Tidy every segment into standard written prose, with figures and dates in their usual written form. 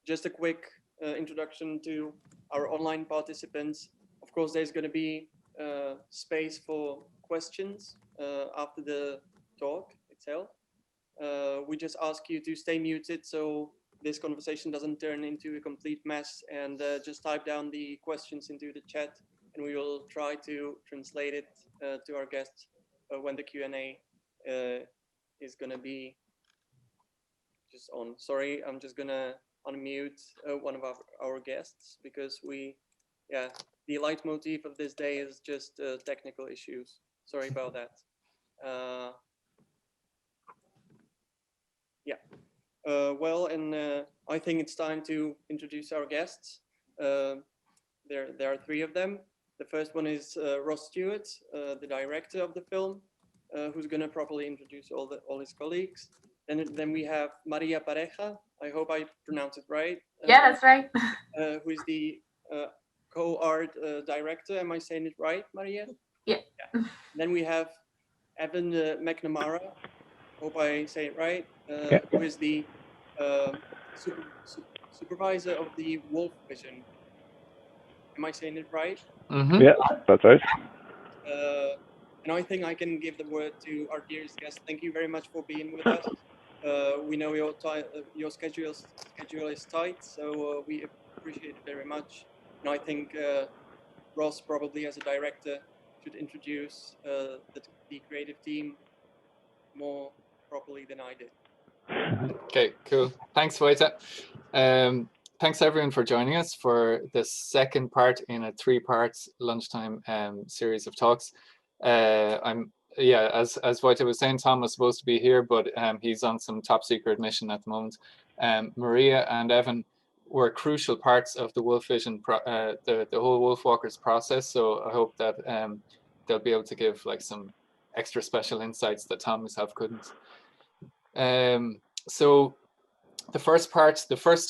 just a quick introduction to our online participants. Of course, there's going to be space for questions after the talk itself. We just ask you to stay muted so this conversation doesn't turn into a complete mess, and just type down the questions into the chat, and we will try to translate it to our guests when the Q&A is going to be just on. Sorry, I'm just going to unmute one of our guests because the leitmotif of this day is just technical issues. Sorry about that. I think it's time to introduce our guests. There are three of them. The first one is Ross Stewart, the director of the film, who's going to properly introduce all his colleagues. And then we have Maria Pareja. I hope I pronounced it right. Yeah, that's right. Who is the co-art director. Am I saying it right, Maria? Yeah. Then we have Evan McNamara. Hope I say it right. Who is the supervisor of the Wolf Vision. Am I saying it right? Mm-hmm. Yeah, that's right. And I think I can give the word to our dearest guest. Thank you very much for being with us. We know your schedule is tight, so we appreciate it very much. And I think Ross, probably as a director, should introduce the creative team more properly than I did. Okay, cool. Thanks, Vojtěch. Thanks everyone for joining us for the second part in a 3-part lunchtime series of talks. As Vojtěch was saying, Tom was supposed to be here, but he's on some top secret mission at the moment. Maria and Evan were crucial parts of the Wolf Vision, the whole Wolfwalkers process. So I hope that they'll be able to give like some extra special insights that Tom himself couldn't. So the first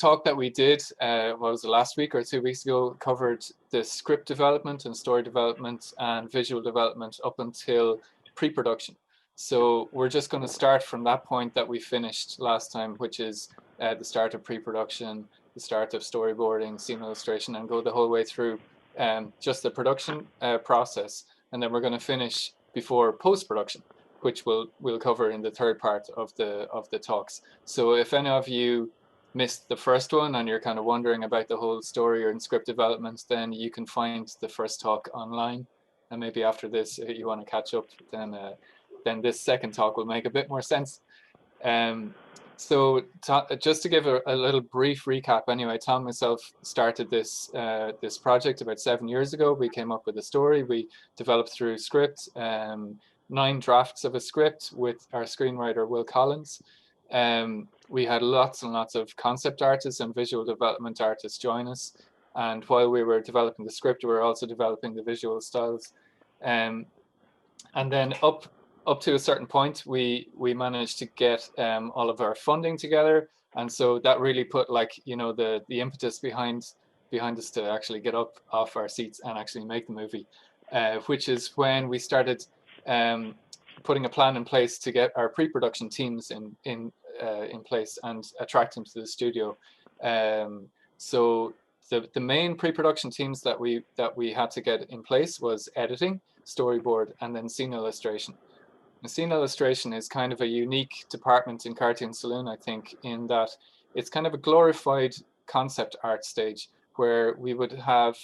talk that we did, was it last week or 2 weeks ago, covered the script development and story development and visual development up until pre-production. So we're just going to start from that point that we finished last time, which is the start of pre-production, the start of storyboarding, scene illustration, and go the whole way through just the production process. And then we're going to finish before post-production, which we'll cover in the third part of the talks. So if any of you missed the first one and you're kind of wondering about the whole story or in script development, then you can find the first talk online. And maybe after this, you want to catch up, then this second talk will make a bit more sense. So just to give a little brief recap, anyway, Tom and myself started this project about 7 years ago. We came up with a story. We developed through script, 9 drafts of a script with our screenwriter, Will Collins. We had lots and lots of concept artists and visual development artists join us. And while we were developing the script, we were also developing the visual styles. And then up to a certain point, we managed to get all of our funding together. And so that really put the impetus behind us to actually get up off our seats and actually make the movie, which is when we started putting a plan in place to get our pre-production teams in place and attract them to the studio. So the main pre-production teams that we had to get in place was editing, storyboard, and then scene illustration. And scene illustration is kind of a unique department in Cartoon Saloon, I think, in that it's kind of a glorified concept art stage where we would have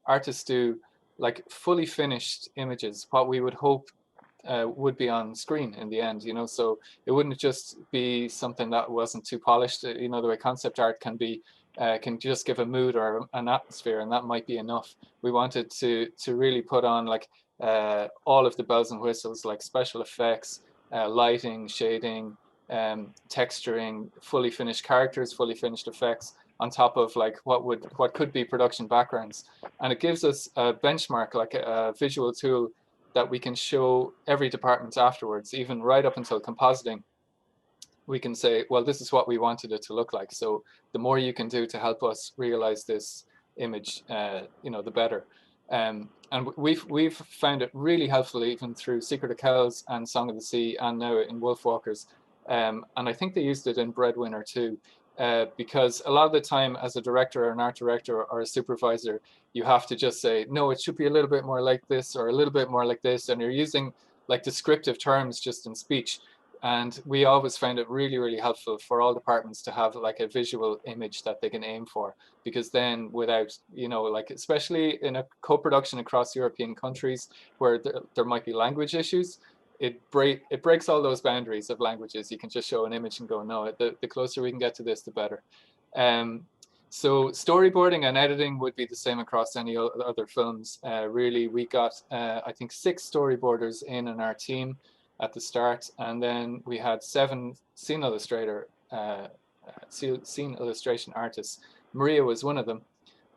artists do like fully finished images, what we would hope would be on screen in the end, so it wouldn't just be something that wasn't too polished. The way concept art can just give a mood or an atmosphere, and that might be enough. We wanted to really put on all of the bells and whistles, like special effects, lighting, shading, texturing, fully finished characters, fully finished effects, on top of what could be production backgrounds. And it gives us a benchmark, like a visual tool that we can show every department afterwards, even right up until compositing. We can say, well, this is what we wanted it to look like. So the more you can do to help us realize this image, the better. And we've found it really helpful, even through Secret of Kells and Song of the Sea, and now in Wolfwalkers. And I think they used it in Breadwinner too. because a lot of the time as a director or an art director or a supervisor, you have to just say, no, it should be a little bit more like this or a little bit more like this. And you're using like descriptive terms just in speech. And we always found it really, really helpful for all departments to have like a visual image that they can aim for, because then without, you know, like especially in a co-production across European countries where there might be language issues, it breaks all those boundaries of languages. You can just show an image and go, no, the closer we can get to this, the better. So storyboarding and editing would be the same across any other films. Really, we got, I think, 6 storyboarders in our team at the start, and then we had 7 scene illustration artists. Maria was one of them,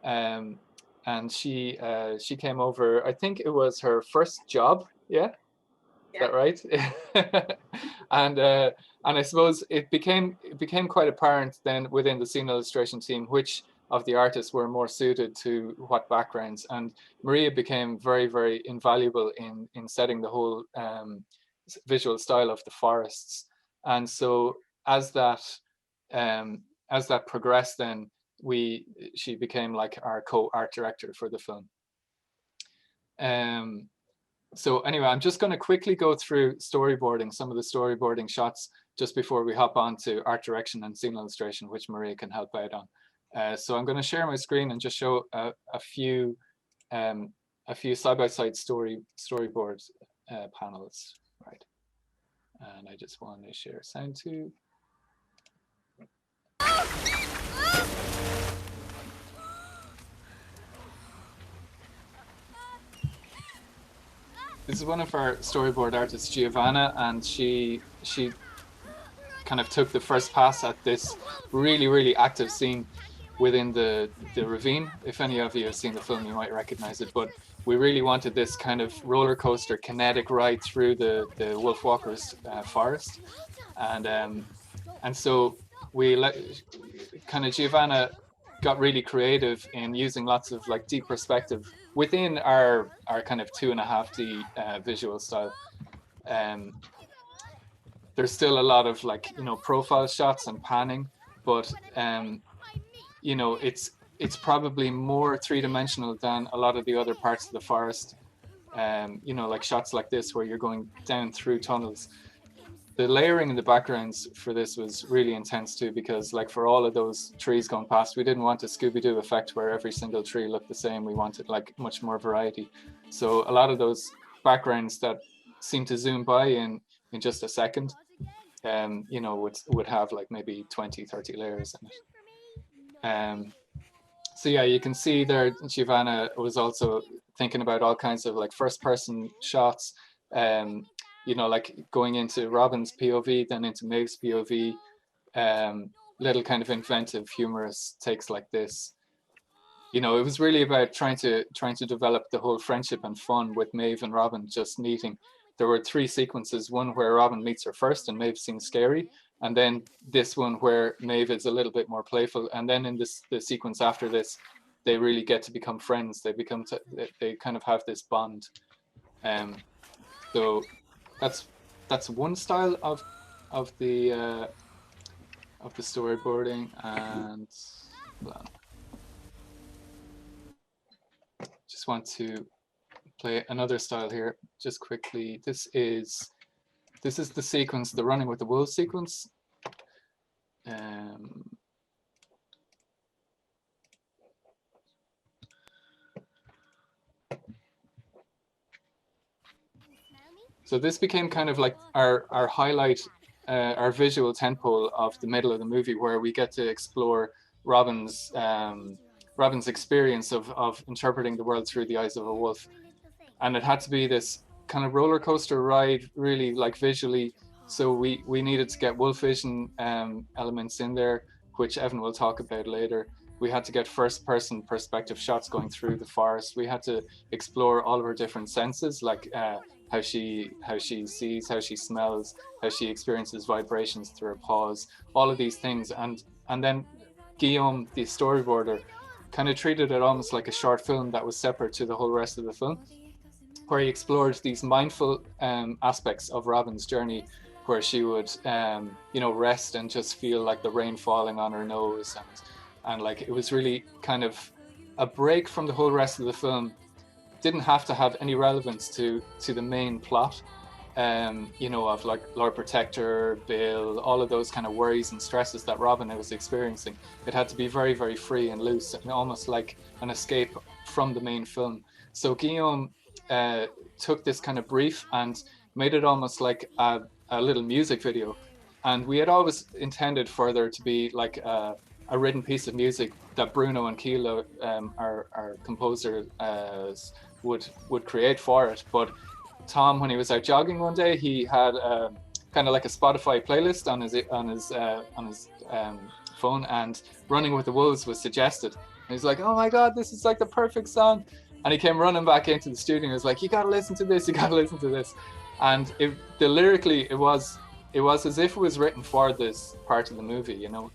and she came over. I think it was her first job. Yeah. Is that right? And I suppose it became quite apparent then within the scene illustration team which of the artists were more suited to what backgrounds. And Maria became very, very invaluable in setting the whole visual style of the forests. And so as that progressed, then she became like our co-art director for the film. So anyway, I'm just going to quickly go through storyboarding, some of the storyboarding shots, just before we hop on to art direction and scene illustration, which Maria can help out on. So I'm going to share my screen and just show a few side-by-side storyboard panels, right? And I just want to share sound too. This is one of our storyboard artists, Giovanna, and she kind of took the first pass at this really, really active scene within the ravine. If any of you have seen the film, you might recognize it, but we really wanted this kind of roller coaster kinetic ride through the Wolfwalkers forest. And so Giovanna got really creative in using lots of like deep perspective within our kind of 2.5D visual style. There's still a lot of like, you know, profile shots and panning, but you know, it's probably more 3-dimensional than a lot of the other parts of the forest. You know, like shots like this where you're going down through tunnels. The layering in the backgrounds for this was really intense too, because like for all of those trees going past, we didn't want a Scooby-Doo effect where every single tree looked the same. We wanted like much more variety. So a lot of those backgrounds that seem to zoom by in just a second, you know, would have like maybe 20-30 layers in it. So yeah, you can see there Giovanna was also thinking about all kinds of like first-person shots, you know, like going into Robin's POV, then into Maeve's POV, little kind of inventive, humorous takes like this. You know, it was really about trying to develop the whole friendship and fun with Maeve and Robin just meeting. There were 3 sequences, one where Robin meets her first and Maeve seems scary, and then this one where Maeve is a little bit more playful, and then in the sequence after this, they really get to become friends. They kind of have this bond. So that's one style of the storyboarding. And well, just want to play another style here just quickly. This is the sequence, the running with the wolves sequence. So this became kind of like our highlight, our visual tentpole of the middle of the movie, where we get to explore Robin's experience of interpreting the world through the eyes of a wolf. And it had to be this kind of roller coaster ride, really, like visually. So we needed to get wolf vision elements in there, which Evan will talk about later. We had to get first-person perspective shots going through the forest. We had to explore all of her different senses, like how she sees, how she smells, how she experiences vibrations through her paws, all of these things. And then Guillaume, the storyboarder, kind of treated it almost like a short film that was separate to the whole rest of the film, where he explored these mindful aspects of Robin's journey, where she would, you know, rest and just feel like the rain falling on her nose, and like it was really kind of a break from the whole rest of the film. Didn't have to have any relevance to the main plot, you know, of like Lord Protector, Bill, all of those kind of worries and stresses that Robin was experiencing. It had to be very, very free and loose, and almost like an escape from the main film. So Guillaume took this kind of brief and made it almost like a little music video. And we had always intended for there to be like a written piece of music that Bruno and Kilo, our composer, would create for it. But Tom, when he was out jogging one day, he had kind of like a Spotify playlist on his phone, and Running with the Wolves was suggested. And he's like, "Oh my God, this is like the perfect song!" And he came running back into the studio and was like, "You gotta listen to this! You gotta listen to this!" And lyrically, it was as if it was written for this part of the movie, you know.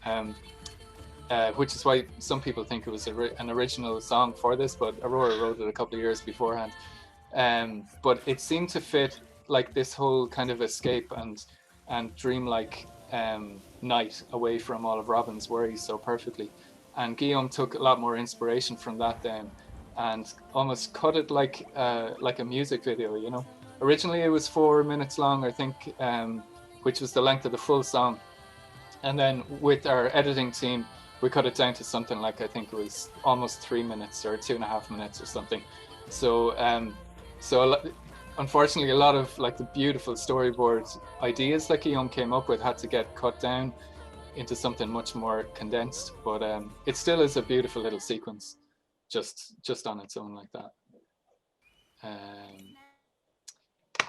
Which is why some people think it was an original song for this, but Aurora wrote it a couple of years beforehand. But it seemed to fit like this whole kind of escape and dreamlike night away from all of Robin's worries so perfectly. And Guillaume took a lot more inspiration from that then, and almost cut it like a music video, you know. Originally it was 4 minutes long, I think, which was the length of the full song. And then with our editing team, we cut it down to something like, I think it was almost 3 minutes or 2.5 minutes or something. So unfortunately, a lot of like the beautiful storyboard ideas that Guillaume came up with had to get cut down into something much more condensed. But it still is a beautiful little sequence, just on its own like that.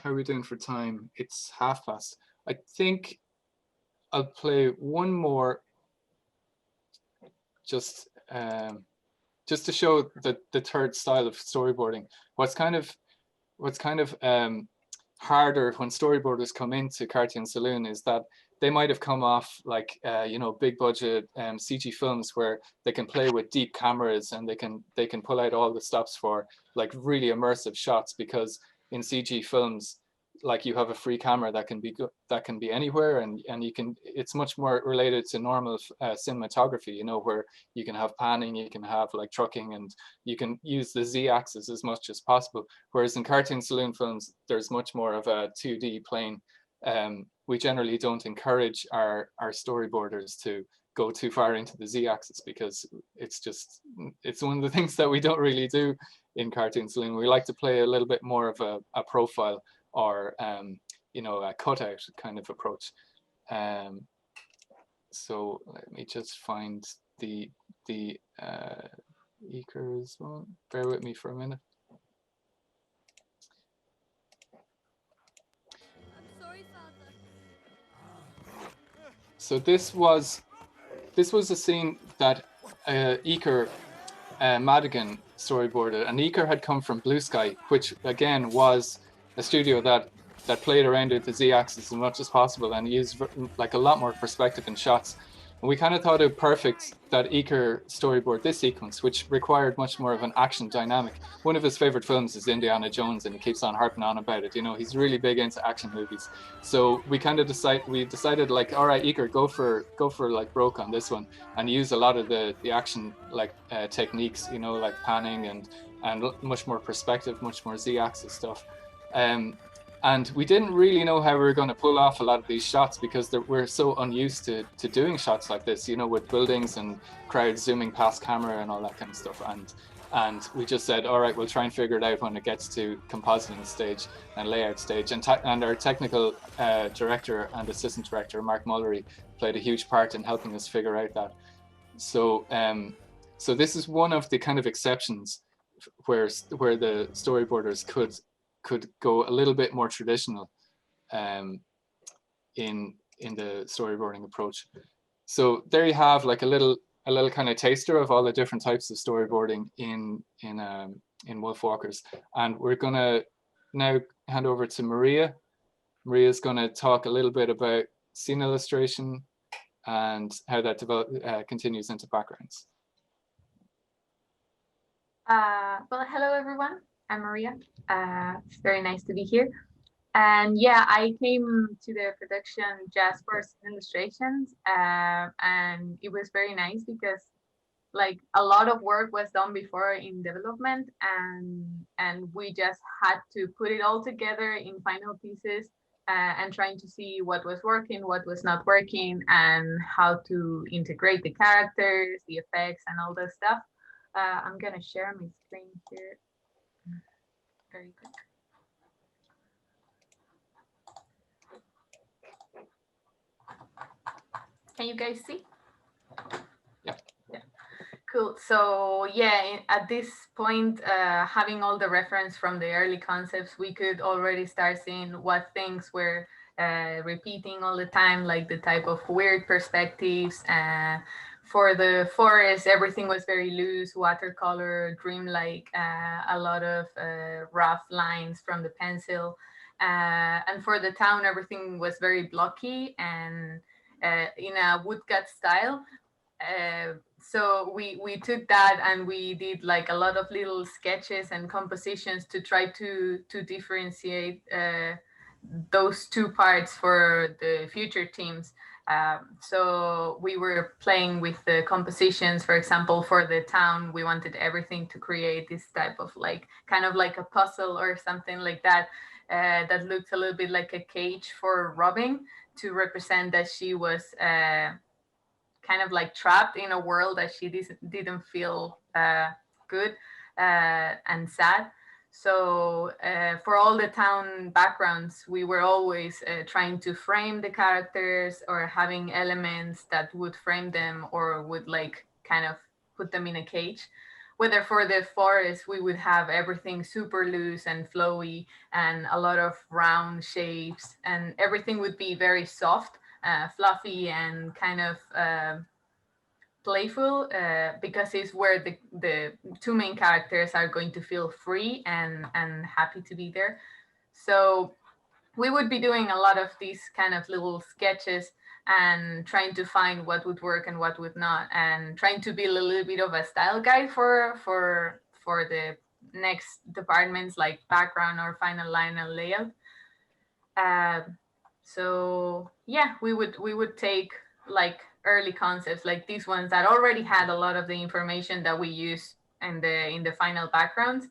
How are we doing for time? It's past. I think I'll play one more, just to show the third style of storyboarding. What's kind of harder when storyboarders come into Cartoon Saloon is that they might have come off like you know, big budget CG films where they can play with deep cameras and they can pull out all the stops for like really immersive shots, because in CG films, like, you have a free camera that can be anywhere, and you can, it's much more related to normal cinematography, you know, where you can have panning, you can have like trucking, and you can use the Z-axis as much as possible. Whereas in Cartoon Saloon films, there's much more of a 2D plane. We generally don't encourage our storyboarders to go too far into the Z-axis, because it's one of the things that we don't really do in Cartoon Saloon. We like to play a little bit more of a profile, or you know, a cutout kind of approach. So let me just find the Eikers one. Bear with me for a minute. I'm sorry, Father. So this was a scene that Eiker Madigan storyboarded, and Eiker had come from Blue Sky, which again was a studio that played around with the Z-axis as much as possible and used like a lot more perspective in shots. And we kind of thought it perfect that Eiker storyboard this sequence, which required much more of an action dynamic. One of his favorite films is Indiana Jones, and he keeps on harping on about it. You know, he's really big into action movies. So we kind of decided like, all right, Eiker, go for like broke on this one, and use a lot of the action like techniques, you know, like panning and much more perspective, much more Z-axis stuff. And we didn't really know how we were going to pull off a lot of these shots, because we're so unused to doing shots like this, you know, with buildings and crowds zooming past camera and all that kind of stuff. And we just said, all right, we'll try and figure it out when it gets to compositing stage and layout stage. And our technical director and assistant director, Mark Mullery, played a huge part in helping us figure out that. So so this is one of the kind of exceptions where the storyboarders could go a little bit more traditional in the storyboarding approach. So there you have like a little kind of taster of all the different types of storyboarding in Wolfwalkers. And we're gonna now hand over to Maria. Maria's gonna talk a little bit about scene illustration and how that continues into backgrounds. Well, hello everyone. I'm Maria. It's very nice to be here. And yeah, I came to the production just for some illustrations, and it was very nice because like a lot of work was done before in development, and we just had to put it all together in final pieces, and trying to see what was working, what was not working, and how to integrate the characters, the effects, and all that stuff. I'm gonna share my screen here very quick. Can you guys see? Yeah. Yeah. Cool. So yeah, at this point, having all the reference from the early concepts, we could already start seeing what things were repeating all the time, like the type of weird perspectives. For the forest, everything was very loose, watercolor, dreamlike, a lot of rough lines from the pencil. And for the town, everything was very blocky and in a woodcut style. So we took that and we did like a lot of little sketches and compositions to try to differentiate those two parts for the future teams. So we were playing with the compositions. For example, for the town, we wanted everything to create this type of like kind of like a puzzle or something like that. That looked a little bit like a cage for Robin, to represent that she was kind of like trapped in a world that she didn't feel good and sad. So for all the town backgrounds, we were always trying to frame the characters or having elements that would frame them or would like kind of put them in a cage. Whether for the forest, we would have everything super loose and flowy and a lot of round shapes, and everything would be very soft, fluffy, and kind of playful, because it's where the two main characters are going to feel free and happy to be there. So we would be doing a lot of these kind of little sketches and trying to find what would work and what would not, and trying to build a little bit of a style guide for the next departments like background or final line and layout. So yeah, we would take like early concepts like these ones that already had a lot of the information that we use in the final backgrounds,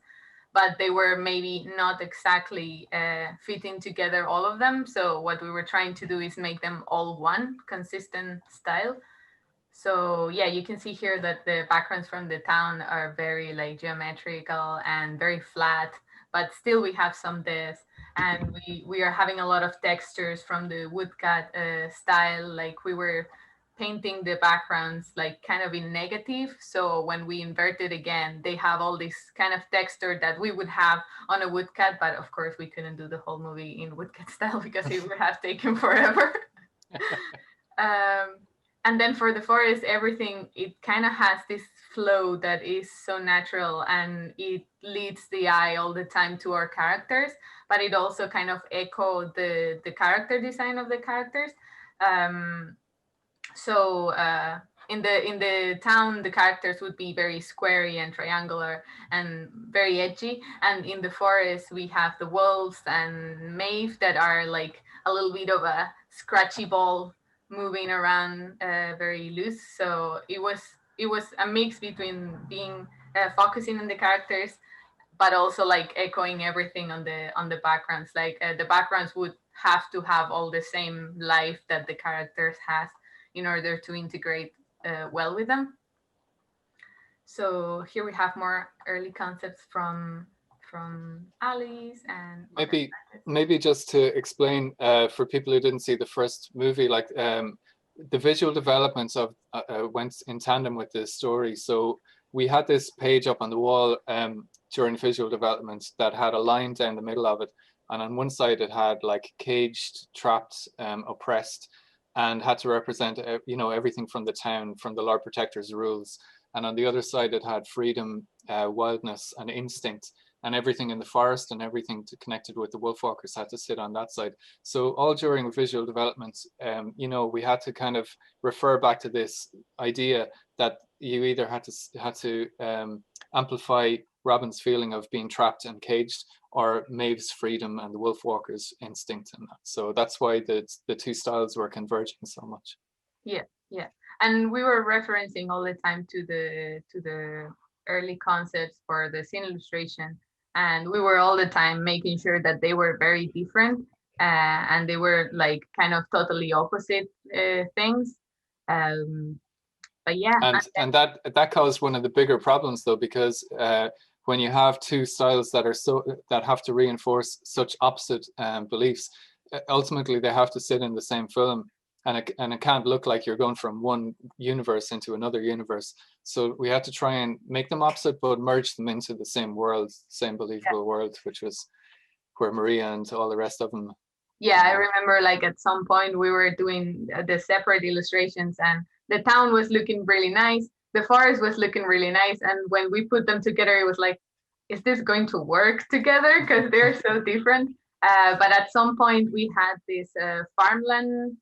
but they were maybe not exactly fitting together, all of them. So what we were trying to do is make them all one consistent style. So yeah, you can see here that the backgrounds from the town are very like geometrical and very flat, but still we have some depth, and we are having a lot of textures from the woodcut style. Like we were painting the backgrounds like kind of in negative. So when we invert it again, they have all this kind of texture that we would have on a woodcut, but of course we couldn't do the whole movie in woodcut style because it would have taken forever. And then for the forest, everything, it kind of has this flow that is so natural, and it leads the eye all the time to our characters, but it also kind of echoes the character design of the characters. So in the town, the characters would be very squarey and triangular and very edgy. And in the forest, we have the wolves and Maeve that are like a little bit of a scratchy ball moving around very loose. So it was a mix between being focusing on the characters, but also like echoing everything on the backgrounds. Like the backgrounds would have to have all the same life that the characters has in order to integrate well with them. So here we have more early concepts from Alice. And maybe just to explain for people who didn't see the first movie, like the visual developments of went in tandem with the story. So we had this page up on the wall during visual development that had a line down the middle of it, and on one side it had like caged, trapped, oppressed, and had to represent everything from the town, from the Lord Protector's rules. And on the other side it had freedom, wildness, and instinct. and everything in the forest and everything connected with the Wolfwalkers had to sit on that side. So all during visual development, you know, we had to kind of refer back to this idea that you either had to amplify Robin's feeling of being trapped and caged, or Maeve's freedom and the Wolfwalkers' instinct in that. So that's why the two styles were converging so much. Yeah, yeah, and we were referencing all the time to the early concepts for the scene illustration, and we were all the time making sure that they were very different, and they were like kind of totally opposite things. But yeah, and that caused one of the bigger problems though, because when you have two styles that have to reinforce such opposite beliefs, ultimately they have to sit in the same film, and it can't look like you're going from one universe into another universe. So we had to try and make them opposite but merge them into the same world, same believable world, which was where Maria and all the rest of them. Yeah, I remember like at some point we were doing the separate illustrations, and the town was looking really nice, the forest was looking really nice, and when we put them together, it was like, is this going to work together? Because they're so different. But at some point we had this farmland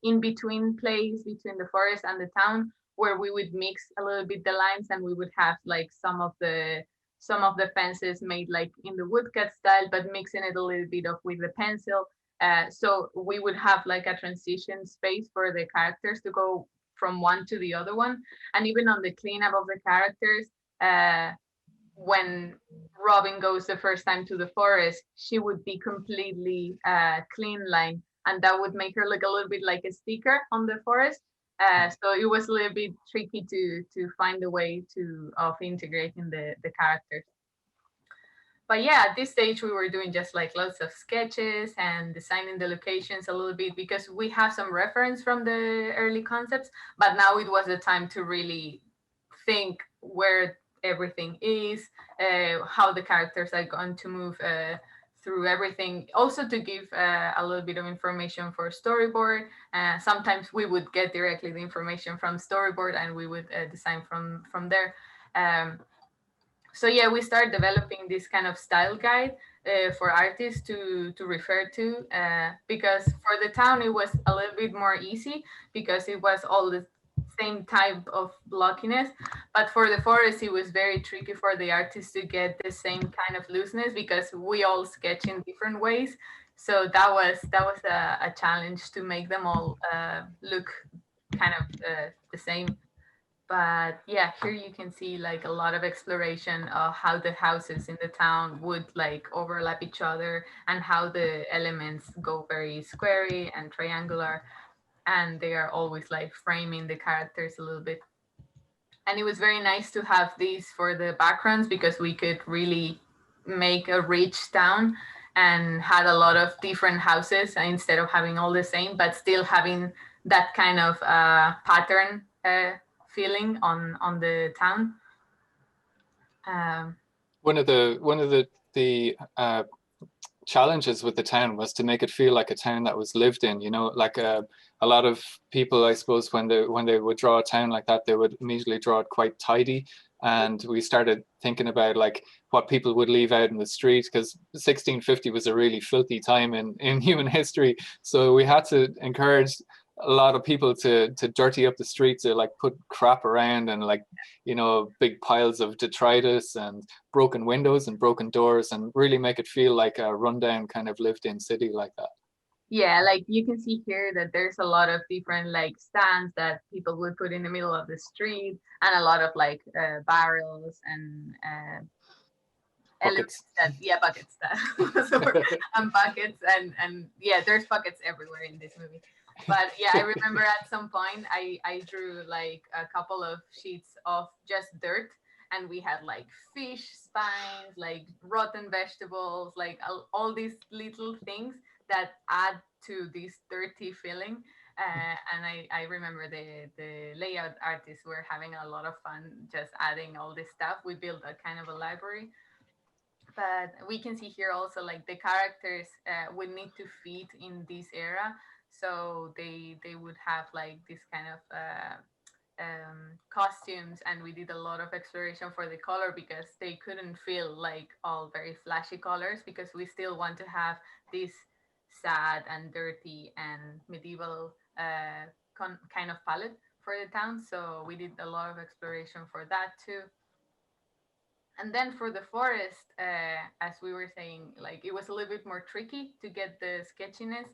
in between place between the forest and the town, where we would mix a little bit the lines, and we would have like some of the fences made like in the woodcut style, but mixing it a little bit of with the pencil. So we would have like a transition space for the characters to go from one to the other one. And even on the cleanup of the characters, when Robin goes the first time to the forest, she would be completely clean line, and that would make her look a little bit like a sticker on the forest. So it was a little bit tricky to find a way of integrating the characters. But yeah, at this stage we were doing just like lots of sketches and designing the locations a little bit, because we have some reference from the early concepts, but now it was the time to really think where everything is, how the characters are going to move through everything. Also to give a little bit of information for storyboard. Sometimes we would get directly the information from storyboard and we would design from there. So yeah, we started developing this kind of style guide for artists to refer to, because for the town it was a little bit more easy because it was all the same type of blockiness, but for the forest it was very tricky for the artists to get the same kind of looseness because we all sketch in different ways. So that was a challenge to make them all look kind of the same. But yeah, here you can see like a lot of exploration of how the houses in the town would like overlap each other and how the elements go very squarey and triangular, and they are always like framing the characters a little bit. And it was very nice to have these for the backgrounds because we could really make a rich town and had a lot of different houses instead of having all the same, but still having that kind of pattern feeling on the town. One of the challenges with the town was to make it feel like a town that was lived in, you know, like a lot of people, I suppose, when they would draw a town like that, they would immediately draw it quite tidy. And we started thinking about like what people would leave out in the street, because 1650 was a really filthy time in human history. So we had to encourage a lot of people to dirty up the streets, to like put crap around and like, you know, big piles of detritus and broken windows and broken doors, and really make it feel like a rundown kind of lived in city like that. Yeah, like you can see here that there's a lot of different like stands that people would put in the middle of the street, and a lot of like barrels and buckets. Buckets and buckets and yeah, there's buckets everywhere in this movie. But yeah, I remember at some point I drew like a couple of sheets of just dirt, and we had like fish spines, like rotten vegetables, like all these little things that add to this dirty feeling. And I remember the layout artists were having a lot of fun just adding all this stuff. We built a kind of a library. But we can see here also like the characters would need to fit in this era. So they would have like this kind of costumes, and we did a lot of exploration for the color because they couldn't feel like all very flashy colors, because we still want to have this sad and dirty and medieval kind of palette for the town. So we did a lot of exploration for that too. And then for the forest, as we were saying, like it was a little bit more tricky to get the sketchiness.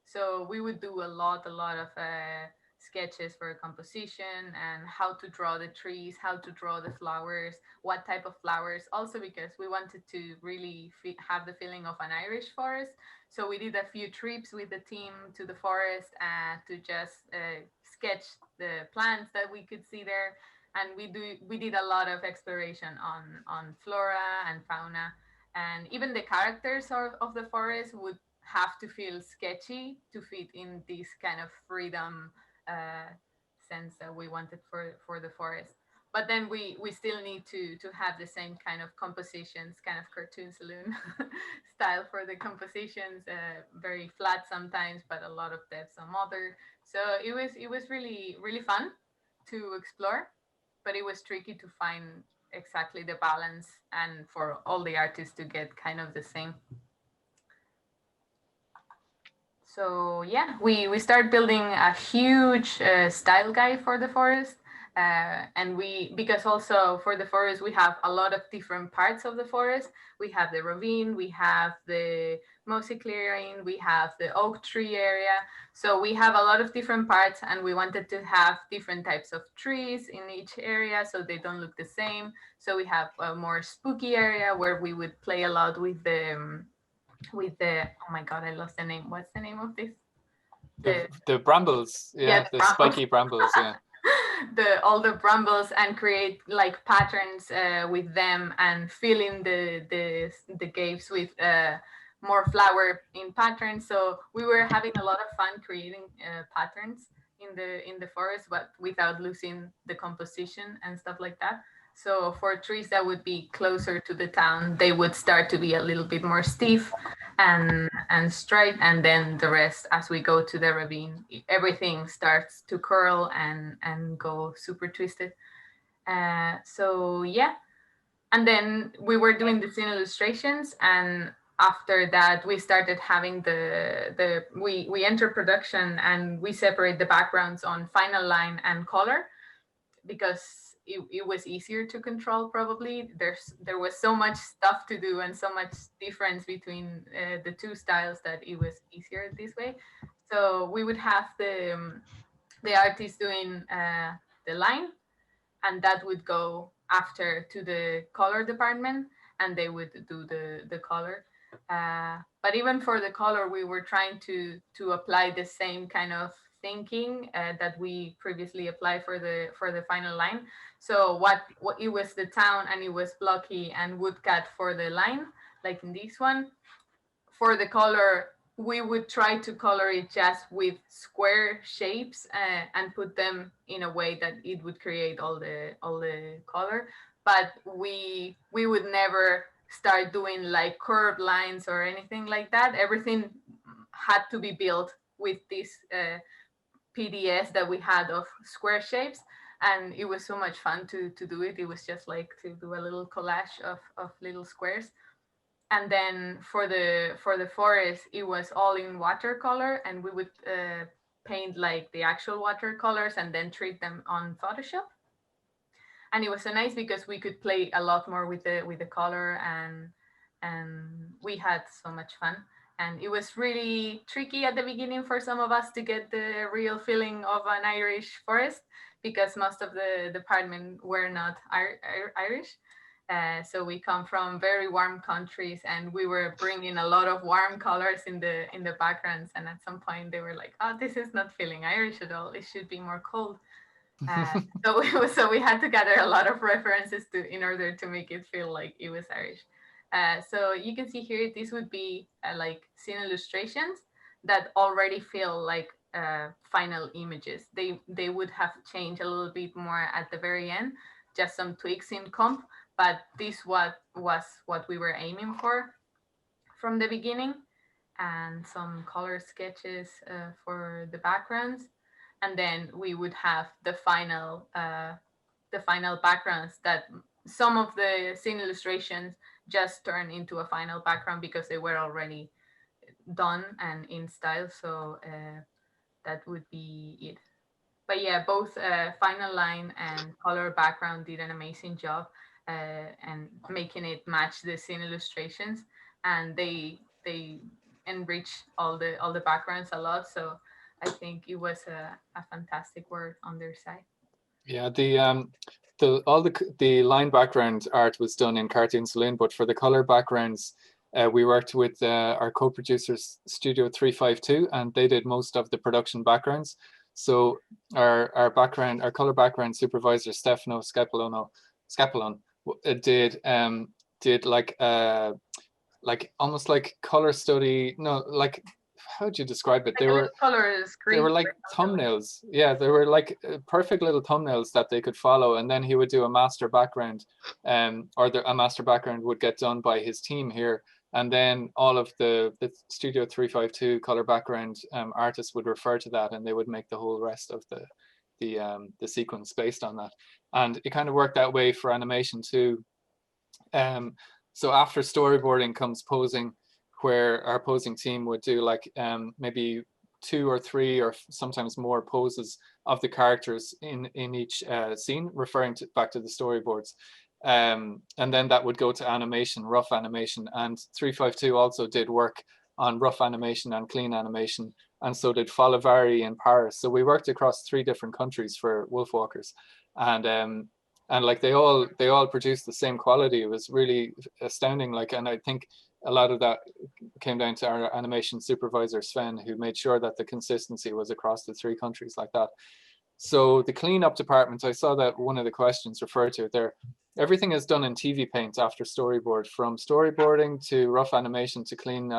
So we would do a lot of sketches for composition and how to draw the trees, how to draw the flowers, what type of flowers. Also because we wanted to really have the feeling of an Irish forest. So we did a few trips with the team to the forest to just sketch the plants that we could see there. And we did a lot of exploration on flora and fauna, and even the characters of the forest would have to feel sketchy to fit in this kind of freedom sense that we wanted for the forest. But then we still need to have the same kind of compositions, kind of cartoon saloon style for the compositions, very flat sometimes, but a lot of depth some other. So it was really fun to explore. But it was tricky to find exactly the balance and for all the artists to get kind of the same. So yeah, we start building a huge style guide for the forest. And because also for the forest, we have a lot of different parts of the forest. We have the ravine, we have the mossy clearing, we have the oak tree area. So we have a lot of different parts, and we wanted to have different types of trees in each area so they don't look the same. So we have a more spooky area where we would play a lot with the oh my god, I lost the name. What's the name of this? The brambles, yeah, the spiky brambles, yeah. All the brambles, and create like patterns with them, and fill in the caves with more flower in patterns. So we were having a lot of fun creating patterns in the forest, but without losing the composition and stuff like that. So for trees that would be closer to the town, they would start to be a little bit more stiff and straight, and then the rest, as we go to the ravine, everything starts to curl and go super twisted. So yeah, and then we were doing the scene illustrations, and after that we started having we enter production, and we separate the backgrounds on final line and color, because it was easier to control. Probably there was so much stuff to do and so much difference between the two styles that it was easier this way. So we would have the artist doing the line, and that would go after to the color department, and they would do the color. But even for the color, we were trying to apply the same kind of thinking that we previously applied for the final line. So what it was the town, and it was blocky and woodcut for the line, like in this one. For the color, we would try to color it just with square shapes and put them in a way that it would create all the color. But we would never start doing like curved lines or anything like that. Everything had to be built with this PDS that we had of square shapes, and it was so much fun to do it. It was just like to do a little collage of little squares. And then for the forest, it was all in watercolor, and we would paint like the actual watercolors and then treat them on Photoshop. And it was so nice because we could play a lot more with the color, and we had so much fun. And it was really tricky at the beginning for some of us to get the real feeling of an Irish forest, because most of the department were not Irish. So we come from very warm countries, and we were bringing a lot of warm colors in the backgrounds. And at some point they were like, "Oh, this is not feeling Irish at all. It should be more cold." So we had to gather a lot of references in order to make it feel like it was Irish. So you can see here, this would be like scene illustrations that already feel like final images. They would have changed a little bit more at the very end, just some tweaks in comp, but this was what we were aiming for from the beginning, and some color sketches for the backgrounds. And then we would have the final the final backgrounds, that some of the scene illustrations just turn into a final background because they were already done and in style. So that would be it. But yeah, both final line and color background did an amazing job and making it match the scene illustrations, and they enrich all the backgrounds a lot. So I think it was a fantastic work on their side. Yeah, all the line background art was done in Cartoon Saloon, but for the color backgrounds, we worked with our co-producers Studio 352, and they did most of the production backgrounds. So our color background supervisor Stefano Scapolon did like almost like color study. No, like, how would you describe it? They were like thumbnails. Yeah, they were like perfect little thumbnails that they could follow. And then he would do a master background, or a master background would get done by his team here. And then all of the Studio 352 color background artists would refer to that, and they would make the whole rest of the sequence based on that. And it kind of worked that way for animation too. So after storyboarding comes posing, where our posing team would do like maybe 2 or 3 or sometimes more poses of the characters in each scene, referring back to the storyboards. And then that would go to animation, rough animation, and 352 also did work on rough animation and clean animation, and so did Falavari in Paris. So we worked across 3 different countries for Wolfwalkers, and like they all produced the same quality. It was really astounding. Like, and I think a lot of that came down to our animation supervisor Sven, who made sure that the consistency was across the 3 countries like that. So the cleanup department, I saw that one of the questions referred to it there. Everything is done in TV Paint after storyboard, from storyboarding to rough animation to clean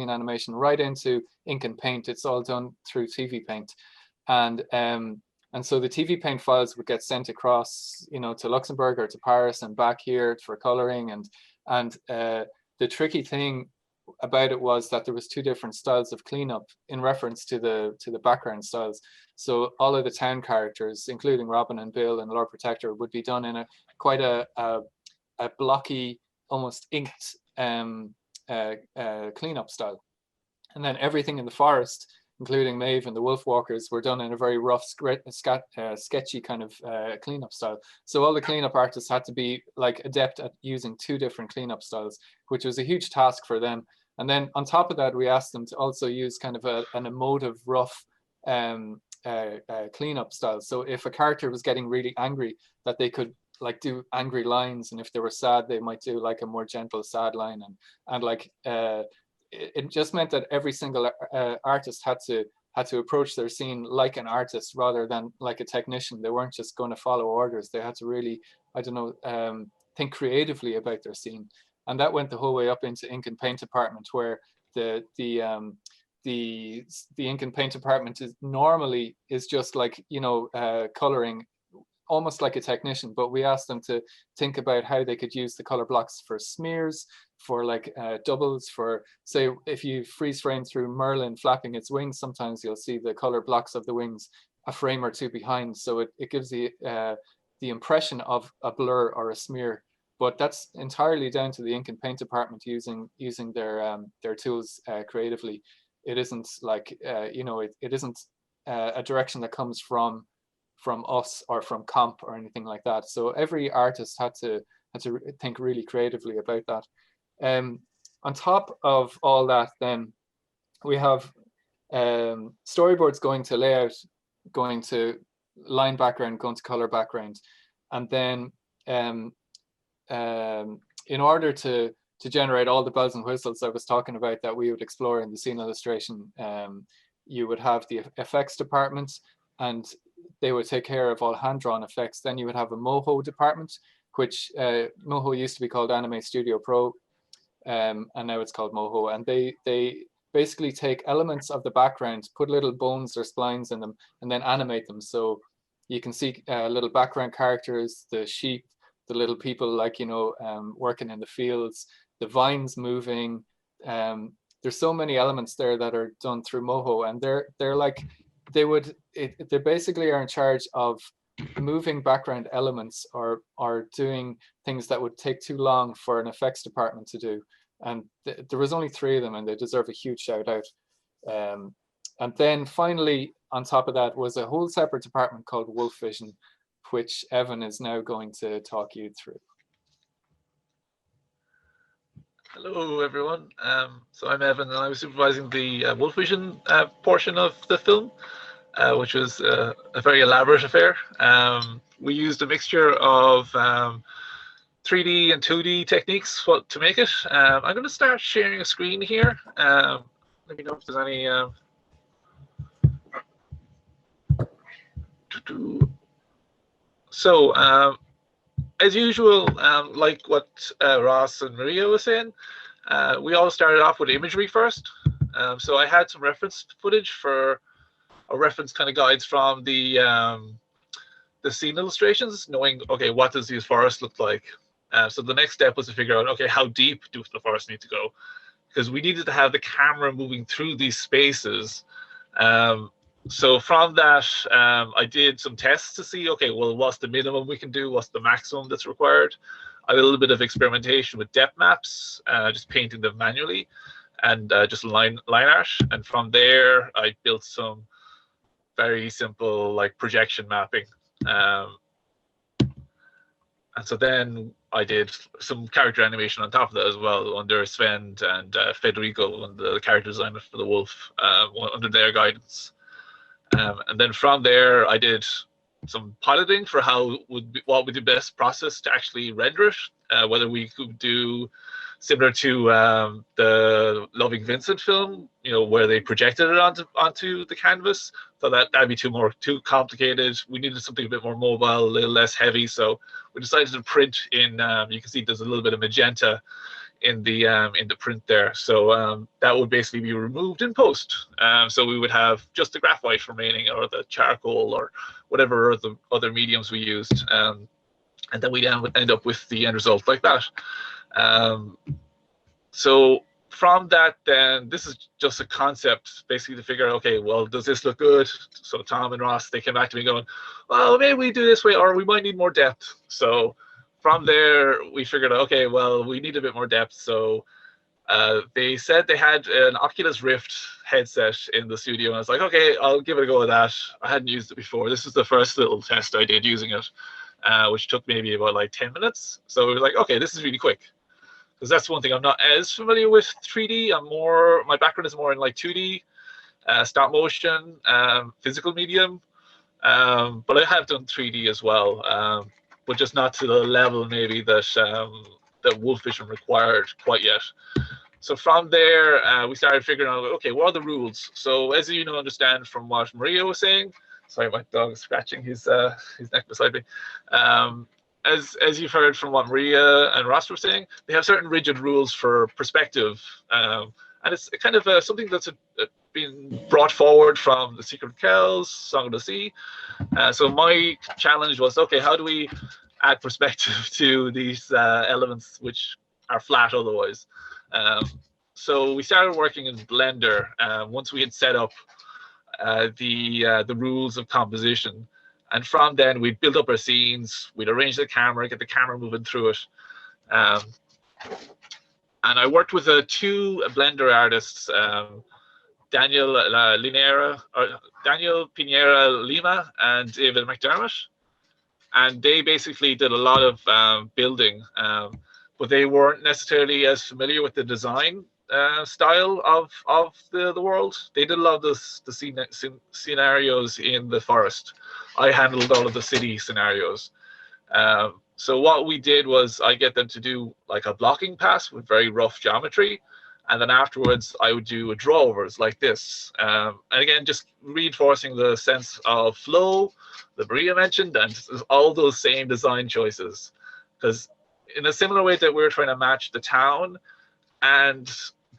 animation, right into ink and paint. It's all done through TV Paint, and so the TV Paint files would get sent across, to Luxembourg or to Paris and back here for coloring, and the tricky thing about it was that there was 2 different styles of cleanup in reference to the background styles. So all of the town characters, including Robin and Bill and Lord Protector, would be done in quite a blocky, almost inked cleanup style. And then everything in the forest, including Maeve and the Wolfwalkers, were done in a very rough, sketchy kind of cleanup style. So all the cleanup artists had to be like adept at using 2 different cleanup styles, which was a huge task for them. And then on top of that, we asked them to also use kind of an emotive, rough cleanup style. So if a character was getting really angry, that they could like do angry lines, and if they were sad, they might do like a more gentle sad line, and like it just meant that every single artist had to approach their scene like an artist rather than like a technician. They weren't just going to follow orders. They had to really, think creatively about their scene. And that went the whole way up into ink and paint department, where the ink and paint department normally is just like, coloring, almost like a technician, but we asked them to think about how they could use the color blocks for smears, for like doubles, for, say, if you freeze frame through Merlin flapping its wings, sometimes you'll see the color blocks of the wings a frame or 2 behind. So it gives the impression of a blur or a smear. But that's entirely down to the ink and paint department using their tools creatively. It isn't like, it isn't a direction that comes from us or from comp or anything like that. So every artist had to think really creatively about that. On top of all that, then we have storyboards going to layout, going to line background, going to color background, and then in order to generate all the bells and whistles I was talking about that we would explore in the scene illustration, you would have the effects department, and they would take care of all hand-drawn effects. Then you would have a Moho department, which Moho used to be called Anime Studio Pro, and now it's called Moho. And they basically take elements of the background, put little bones or splines in them, and then animate them. So you can see little background characters, the sheep, the little people working in the fields, the vines moving. There's so many elements there that are done through Moho, and they basically are in charge of moving background elements or doing things that would take too long for an effects department to do. And there was only 3 of them, and they deserve a huge shout out. And then finally, on top of that, was a whole separate department called Wolf Vision, which Evan is now going to talk you through. Hello, everyone. So I'm Evan, and I was supervising the Wolf Vision portion of the film, which was a very elaborate affair. We used a mixture of 3D and 2D techniques to make it. I'm going to start sharing a screen here. Let me know if there's any. So, as usual, like what Ross and Maria were saying, we all started off with imagery first. So I had some reference footage for a reference kind of guides from the scene illustrations, knowing, okay, what does these forests look like? So the next step was to figure out, okay, how deep do the forests need to go? Because we needed to have the camera moving through these spaces. So from that, I did some tests to see, okay, well, what's the minimum we can do? What's the maximum that's required? I did a little bit of experimentation with depth maps, just painting them manually, and just line art. And from there, I built some very simple like projection mapping. And so then I did some character animation on top of that as well, under Sven and Federico, and the character designer for the wolf, under their guidance. And then from there, I did some piloting for what would be the best process to actually render it, whether we could do similar to the Loving Vincent film, you know, where they projected it onto the canvas. So that'd be too complicated. We needed something a bit more mobile, a little less heavy. So we decided to print in. You can see there's a little bit of magenta in the print there. So that would basically be removed in post. So we would have just the graphite remaining, or the charcoal, or whatever the other mediums we used, and then we'd end up with the end result like that. So from that, then this is just a concept basically to figure out, okay, well, does this look good? So Tom and Ross, they came back to me going, well, maybe we do this way, or we might need more depth. So from there, we figured out, okay, well, we need a bit more depth. So they said they had an Oculus Rift headset in the studio, and I was like, okay, I'll give it a go with that. I hadn't used it before. This is the first little test I did using it, which took maybe about like 10 minutes. So we were like, okay, this is really quick. Because that's one thing, I'm not as familiar with 3D. My background is more in like 2D, stop motion, physical medium. But I have done 3D as well, but just not to the level maybe that Wolf Vision required quite yet. So from there, we started figuring out, okay, what are the rules? So as you understand from what Maria was saying, sorry, my dog is scratching his neck beside me. As you've heard from what Maria and Ross were saying, they have certain rigid rules for perspective, and it's kind of something that's been brought forward from The Secret of Kells, Song of the Sea. So my challenge was, okay, how do we add perspective to these elements which are flat otherwise? So we started working in Blender once we had set up the rules of composition. And from then, we'd build up our scenes, we'd arrange the camera, get the camera moving through it. And I worked with 2 Blender artists, Daniel Pinera Lima and David McDermott. And they basically did a lot of building, but they weren't necessarily as familiar with the design style of the world. They did a lot of the scenarios in the forest. I handled all of the city scenarios. So what we did was I get them to do like a blocking pass with very rough geometry. And then afterwards, I would do a drawovers like this. And again, just reinforcing the sense of flow that Maria mentioned, and all those same design choices. Because in a similar way that we're trying to match the town and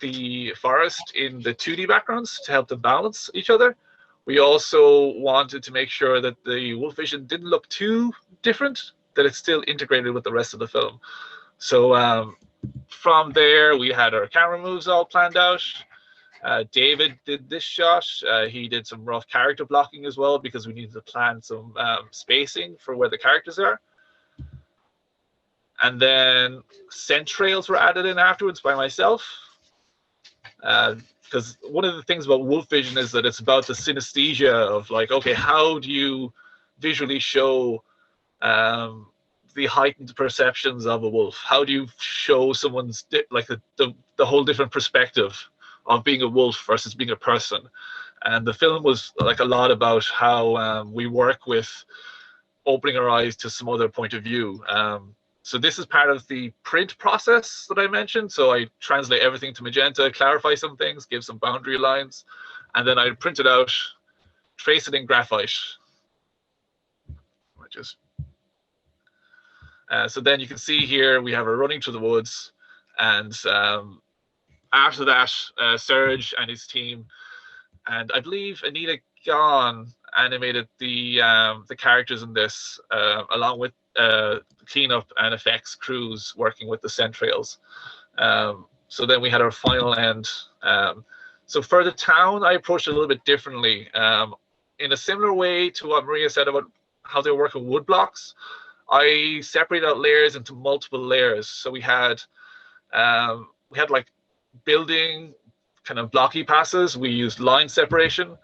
the forest in the 2D backgrounds to help them balance each other, we also wanted to make sure that the Wolf Vision didn't look too different, that it's still integrated with the rest of the film. So from there, we had our camera moves all planned out. David did this shot. He did some rough character blocking as well, because we needed to plan some spacing for where the characters are. And then scent trails were added in afterwards by myself. Because one of the things about Wolf Vision is that it's about the synesthesia of like, okay, how do you visually show the heightened perceptions of a wolf? How do you show someone's like the whole different perspective of being a wolf versus being a person? And the film was like a lot about how we work with opening our eyes to some other point of view. So this is part of the print process that I mentioned. So I translate everything to magenta, clarify some things, give some boundary lines, and then I print it out, trace it in graphite. So then you can see here we have her running through the woods, and after that, Serge and his team, and I believe Anita Gahn animated the characters in this, along with cleanup and effects crews working with the scent trails. So then we had our final end. So for the town, I approached it a little bit differently, in a similar way to what Maria said about how they work with wood blocks. I separated out layers into multiple layers. So we had like building kind of blocky passes. We used line separation.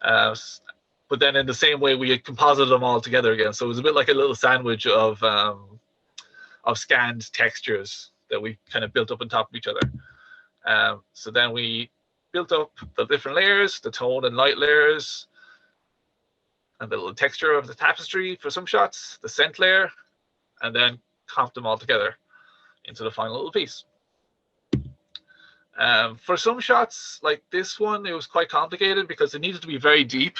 But then in the same way, we had composited them all together again. So it was a bit like a little sandwich of scanned textures that we kind of built up on top of each other. So then we built up the different layers, the tone and light layers, and the little texture of the tapestry for some shots, the scent layer, and then comped them all together into the final little piece. For some shots like this one, it was quite complicated because it needed to be very deep.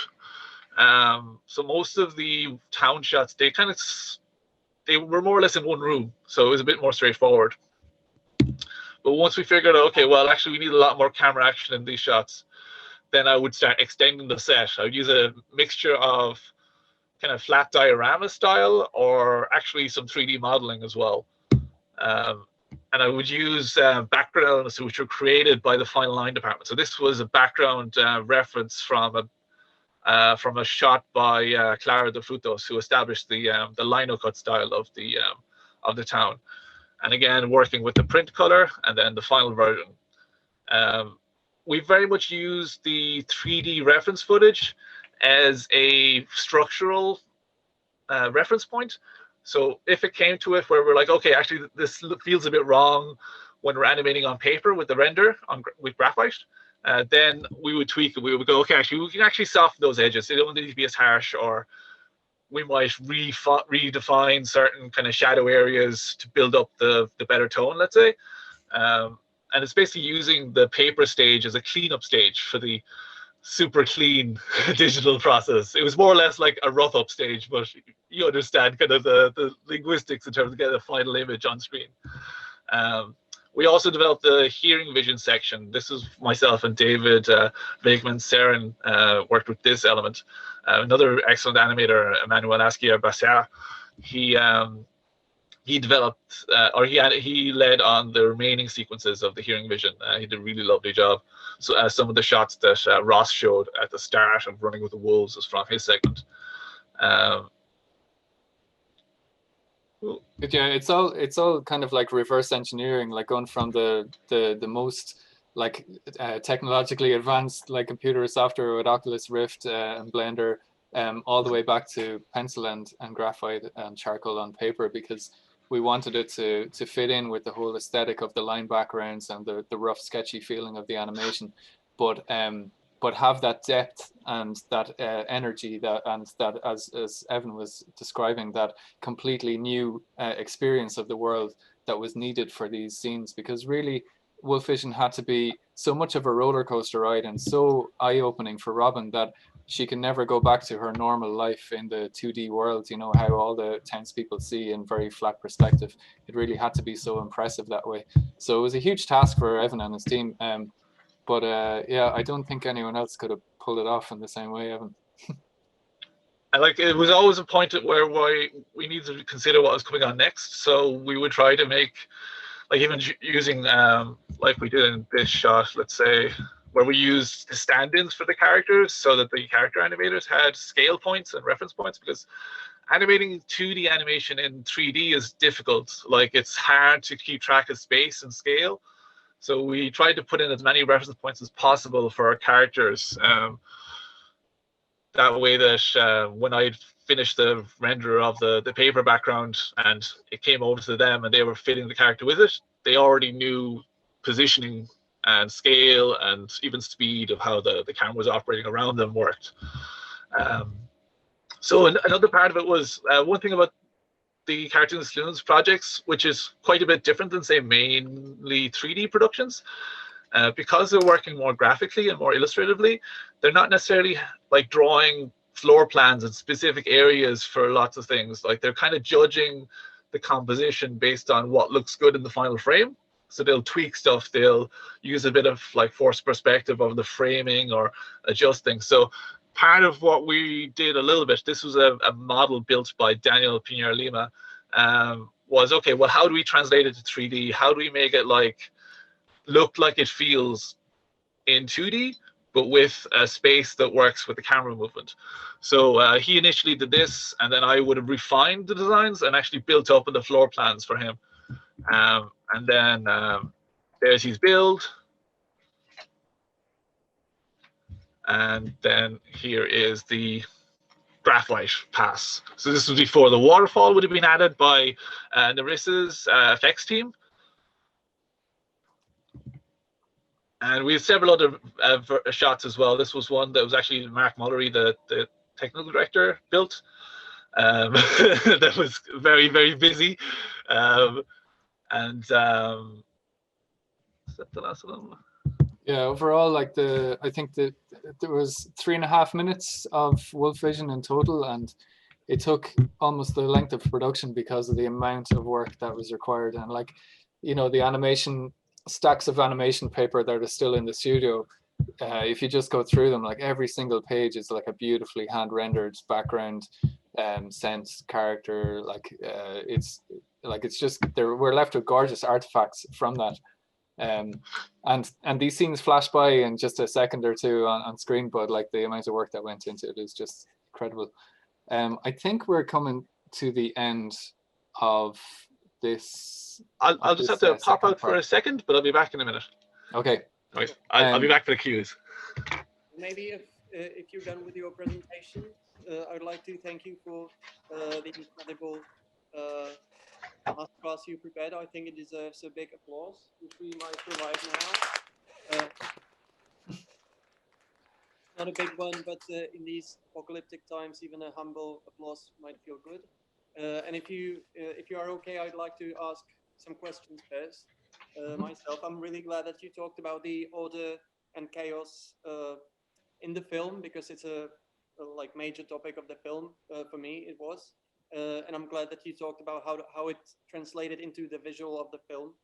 So most of the town shots, they were more or less in one room, so it was a bit more straightforward. But once we figured out, okay, well, actually we need a lot more camera action in these shots, then I would start extending the set. I would use a mixture of kind of flat diorama style or actually some 3D modeling as well. And I would use backgrounds which were created by the final line department. So this was a background reference from a shot by Clara de Frutos, who established the lino cut style of the town. And again, working with the print color and then the final version. We very much used the 3D reference footage as a structural reference point. So if it came to it where we're like, okay, actually this feels a bit wrong when we're animating on paper with the render with graphite, then we would tweak it. We would go, okay, actually we can actually soften those edges. They don't need to be as harsh, or we might redefine certain kind of shadow areas to build up the better tone, let's say. And it's basically using the paper stage as a cleanup stage for the super clean digital process. It was more or less like a rough up stage, but you understand kind of the linguistics in terms of getting a final image on screen. We also developed the hearing vision section. This is myself and David Wegman Seren worked with this element. Another excellent animator, Emmanuel Askia-Basser, he developed, he led on the remaining sequences of the hearing vision. He did a really lovely job. So some of the shots that Ross showed at the start of Running with the Wolves was from his segment. But yeah, it's all kind of like reverse engineering, like going from the most like technologically advanced like computer software with Oculus Rift and Blender, all the way back to pencil and graphite and charcoal on paper, because we wanted it to fit in with the whole aesthetic of the line backgrounds and the rough sketchy feeling of the animation, but have that depth and that energy that as Evan was describing, that completely new experience of the world that was needed for these scenes. Because really Wolf Vision had to be so much of a roller coaster ride and so eye-opening for Robin that she can never go back to her normal life in the 2D world, you know, how all the townspeople see in very flat perspective. It really had to be so impressive that way. So it was a huge task for Evan and his team. But yeah, I don't think anyone else could have pulled it off in the same way, Evan. And like, it was always a point at where we needed to consider what was coming on next. So we would try to make, like, even using, like we did in this shot, let's say, where we used stand-ins for the characters so that the character animators had scale points and reference points, because animating 2D animation in 3D is difficult. Like, it's hard to keep track of space and scale. So we tried to put in as many reference points as possible for our characters. That way that when I finished the render of the paper background and it came over to them and they were fitting the character with it, they already knew positioning and scale and even speed of how the camera was operating around them worked. So another part of it was one thing about the Cartoon Saloons projects, which is quite a bit different than, say, mainly 3D productions. Because they're working more graphically and more illustratively, they're not necessarily like drawing floor plans in specific areas for lots of things. Like, they're kind of judging the composition based on what looks good in the final frame. So they'll tweak stuff, they'll use a bit of like forced perspective of the framing or adjusting. So part of what we did a little bit, this was a model built by Daniel Piñer Lima, was, okay, well, how do we translate it to 3D? How do we make it like look like it feels in 2D, but with a space that works with the camera movement? So he initially did this, and then I would have refined the designs and actually built up the floor plans for him. And then there's his build. And then here is the Graphite Pass. So this was before the waterfall would have been added by Narissa's effects team. And we had several other shots as well. This was one that was actually Mark Mullery, the technical director, built. That was very, very busy. Is that the last of them? Yeah, overall, like I think that there was 3.5 minutes of Wolf Vision in total, and it took almost the length of production because of the amount of work that was required. And like, you know, the animation, stacks of animation paper that are still in the studio, if you just go through them, like every single page is like a beautifully hand rendered background, sense, character, like it's just we're left with gorgeous artifacts from that. And these scenes flash by in just a second or two on screen, but like the amount of work that went into it is just incredible. I think we're coming to the end of this. I'll just have to pop out for a second, but I'll be back in a minute. Okay. Right. I'll be back for the cues. Maybe if you're done with your presentation, I would like to thank you for the incredible masterclass you prepared. I think it deserves a big applause, which we might provide now. Not a big one, but in these apocalyptic times, even a humble applause might feel good. And if you are okay, I'd like to ask some questions first. Myself, I'm really glad that you talked about the order and chaos in the film, because it's a like major topic of the film. For me, it was. And I'm glad that you talked about how it translated into the visual of the film.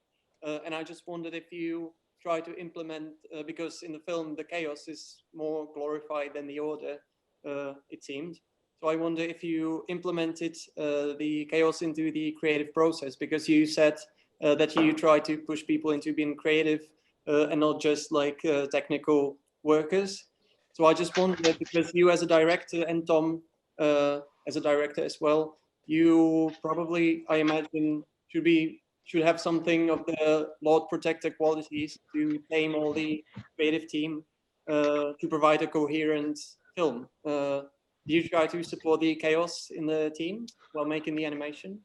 And I just wondered if you try to implement, because in the film the chaos is more glorified than the order, it seemed. So I wonder if you implemented the chaos into the creative process, because you said that you try to push people into being creative and not just like technical workers. So I just wondered, because you as a director and Tom as a director as well, you probably, I imagine, should have something of the Lord Protector qualities to tame all the creative team to provide a coherent film. Do you try to support the chaos in the team while making the animation?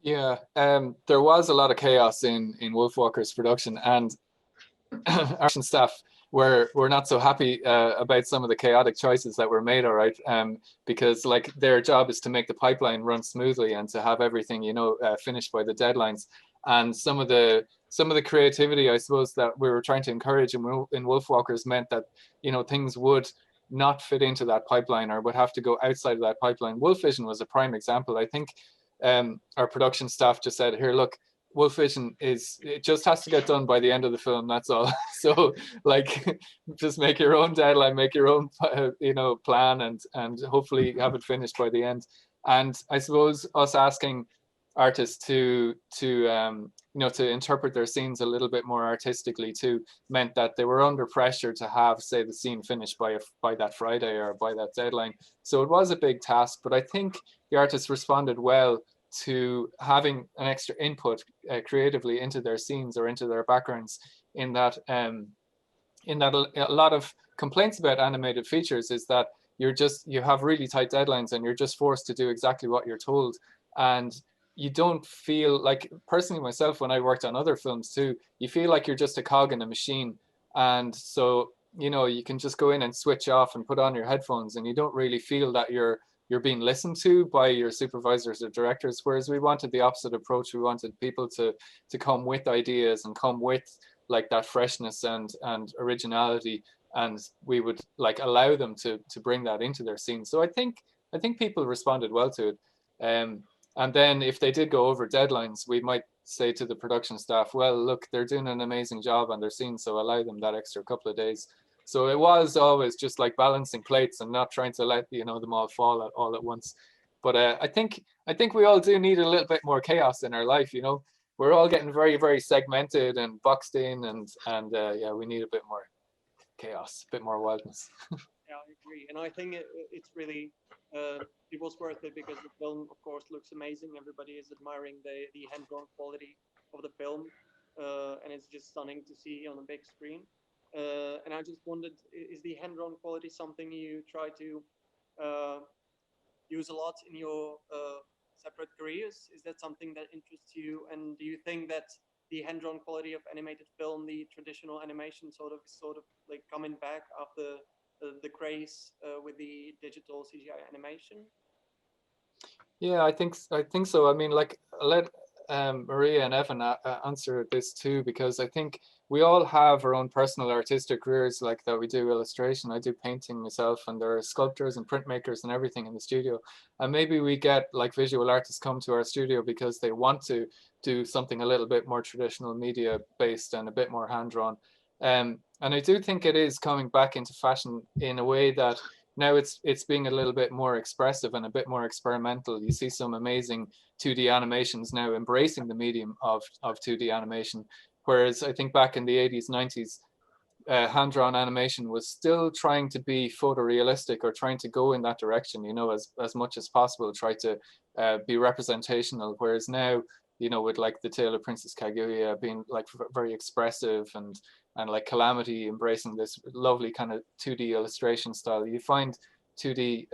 Yeah, there was a lot of chaos in Wolfwalkers production, and our staff were not so happy about some of the chaotic choices that were made, all right, because like their job is to make the pipeline run smoothly and to have everything, you know, finished by the deadlines. And some of the creativity, I suppose, that we were trying to encourage in Wolfwalkers meant that, you know, things would not fit into that pipeline or would have to go outside of that pipeline. Wolf Vision was a prime example. I think our production staff just said, here, look, Wolf Vision it just has to get done by the end of the film, that's all. So like, just make your own deadline, make your own you know, plan, and hopefully have it finished by the end. And I suppose us asking artists to interpret their scenes a little bit more artistically too, meant that they were under pressure to have, say, the scene finished by that Friday or by that deadline. So it was a big task, but I think the artists responded well to having an extra input creatively into their scenes or into their backgrounds. In that a lot of complaints about animated features is that you have really tight deadlines and you're just forced to do exactly what you're told, and you don't feel like, personally myself, when I worked on other films too, you feel like you're just a cog in a machine, and so you can just go in and switch off and put on your headphones, and you don't really feel that you're being listened to by your supervisors or directors. Whereas we wanted the opposite approach. We wanted people to come with ideas and come with like that freshness and originality, and we would like allow them to bring that into their scene. So I think people responded well to it. And then if they did go over deadlines, we might say to the production staff, well, look, they're doing an amazing job on their scene, so allow them that extra couple of days. So it was always just like balancing plates and not trying to let them all fall all at once. But I think we all do need a little bit more chaos in our life. We're all getting very, very segmented and boxed in, and yeah, we need a bit more chaos, a bit more wildness. Yeah, I agree, and I think it's really it was worth it because the film, of course, looks amazing. Everybody is admiring the hand-drawn quality of the film, and it's just stunning to see on a big screen. And I just wondered, is the hand-drawn quality something you try to use a lot in your separate careers? Is that something that interests you? And do you think that the hand-drawn quality of animated film, the traditional animation, sort of like coming back after the craze with the digital CGI animation? Yeah, I think so. I mean, like, let Maria and Evan answer this too, because I think we all have our own personal artistic careers, like that we do illustration. I do painting myself, and there are sculptors and printmakers and everything in the studio. And maybe we get like visual artists come to our studio because they want to do something a little bit more traditional media based and a bit more hand-drawn. And I do think it is coming back into fashion in a way that now it's being a little bit more expressive and a bit more experimental. You see some amazing 2D animations now embracing the medium of 2D animation, whereas I think back in the 80s, 90s, hand-drawn animation was still trying to be photorealistic or trying to go in that direction, as much as possible, try to be representational. Whereas now, with like The Tale of Princess Kaguya being like very expressive, and like Calamity embracing this lovely kind of 2D illustration style, you find 2D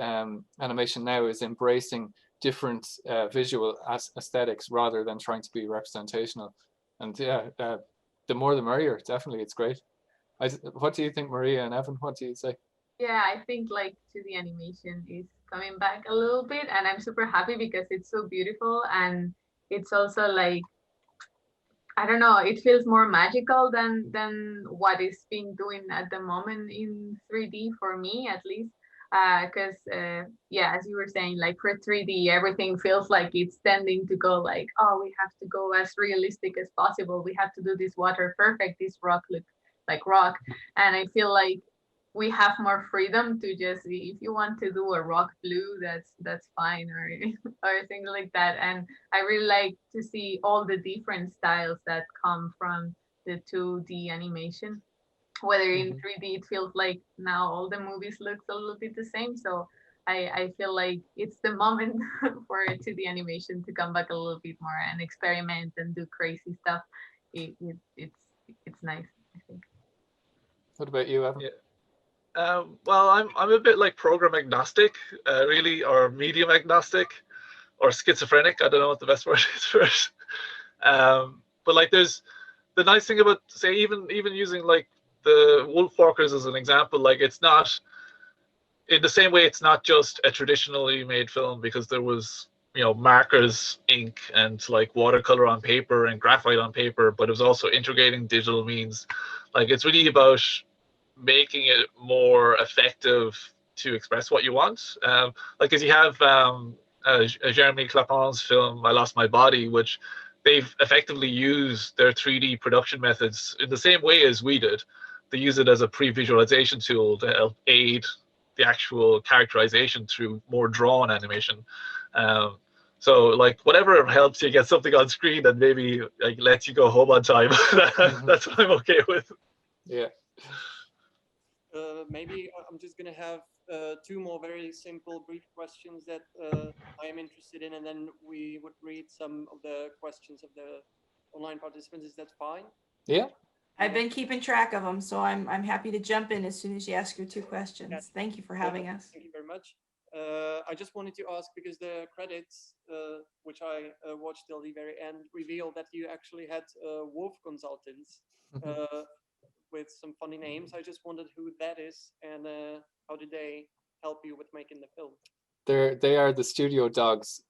animation now is embracing different visual aesthetics rather than trying to be representational. And yeah, the more the merrier. Definitely, it's great. What do you think, Maria and Evan? What do you say? Yeah, I think like 2D animation is coming back a little bit, and I'm super happy because it's so beautiful, and it's also like, I don't know, it feels more magical than what is being doing at the moment in 3D, for me at least. Because yeah, as you were saying, like for 3D, everything feels like it's tending to go like, oh, we have to go as realistic as possible. We have to do this water perfect, this rock look like rock. And I feel like we have more freedom to just, if you want to do a rock blue, that's fine, or things like that. And I really like to see all the different styles that come from the 2D animation. Whether in 3D, it feels like now all the movies look a little bit the same. So I feel like it's the moment for 2D animation to come back a little bit more and experiment and do crazy stuff. It's nice, I think. What about you, Evan? Yeah. Well, I'm a bit like program agnostic, really, or medium agnostic, or schizophrenic. I don't know what the best word is for it. But like, there's the nice thing about, say, even using like the Wolfwalkers as an example. Like, it's not in the same way. It's not just a traditionally made film, because there was markers, ink, and like watercolor on paper and graphite on paper, but it was also integrating digital means. Like, it's really about making it more effective to express what you want. Like, as you have Jeremy Clapon's film I Lost My Body, which they've effectively used their 3D production methods in the same way as we did. They use it as a pre-visualization tool to help aid the actual characterization through more drawn animation. So like whatever helps you get something on screen and maybe like lets you go home on time, that's what I'm okay with. Yeah. Maybe I'm just gonna have two more very simple, brief questions that I am interested in, and then we would read some of the questions of the online participants. Is that fine? Yeah. I've been keeping track of them, so I'm happy to jump in as soon as you ask your two questions. Yeah. Thank you for having us. Thank you very much. I just wanted to ask, because the credits, which I watched till the very end, revealed that you actually had wolf consultants with some funny names. I just wondered who that is and how did they help you with making the film? They are the studio dogs.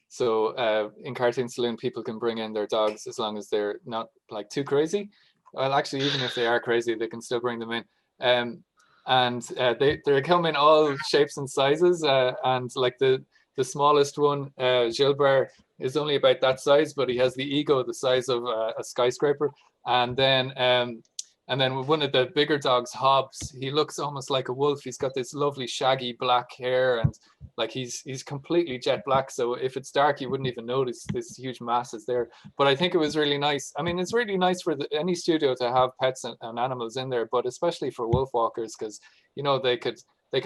So in Cartoon Saloon, people can bring in their dogs as long as they're not like too crazy. Well, actually, even if they are crazy, they can still bring them in. And they come in all shapes and sizes. And like the smallest one, Gilbert, is only about that size, but he has the ego the size of a skyscraper. And then one of the bigger dogs, Hobbs, he looks almost like a wolf. He's got this lovely shaggy black hair, and like he's completely jet black. So if it's dark, you wouldn't even notice this huge mass is there. But I think it was really nice. I mean, it's really nice for any studio to have pets and animals in there, but especially for Wolfwalkers, because you know they could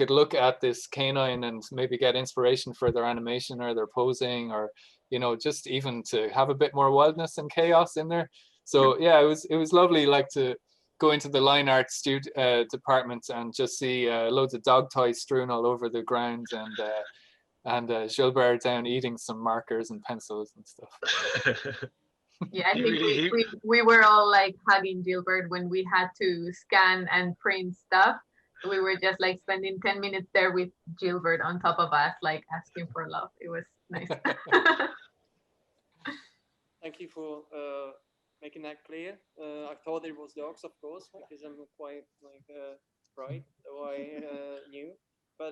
look at this canine and maybe get inspiration for their animation or their posing, or you know, just even to have a bit more wildness and chaos in there. So yeah, it was lovely, like to go into the line art department and just see loads of dog toys strewn all over the ground, and Gilbert down eating some markers and pencils and stuff. Yeah, I think we were all like hugging Gilbert when we had to scan and print stuff. We were just like spending 10 minutes there with Gilbert on top of us, like asking for love. It was nice. Thank you for making that clear. I thought it was dogs, of course, because I'm quite like bright, so I knew. But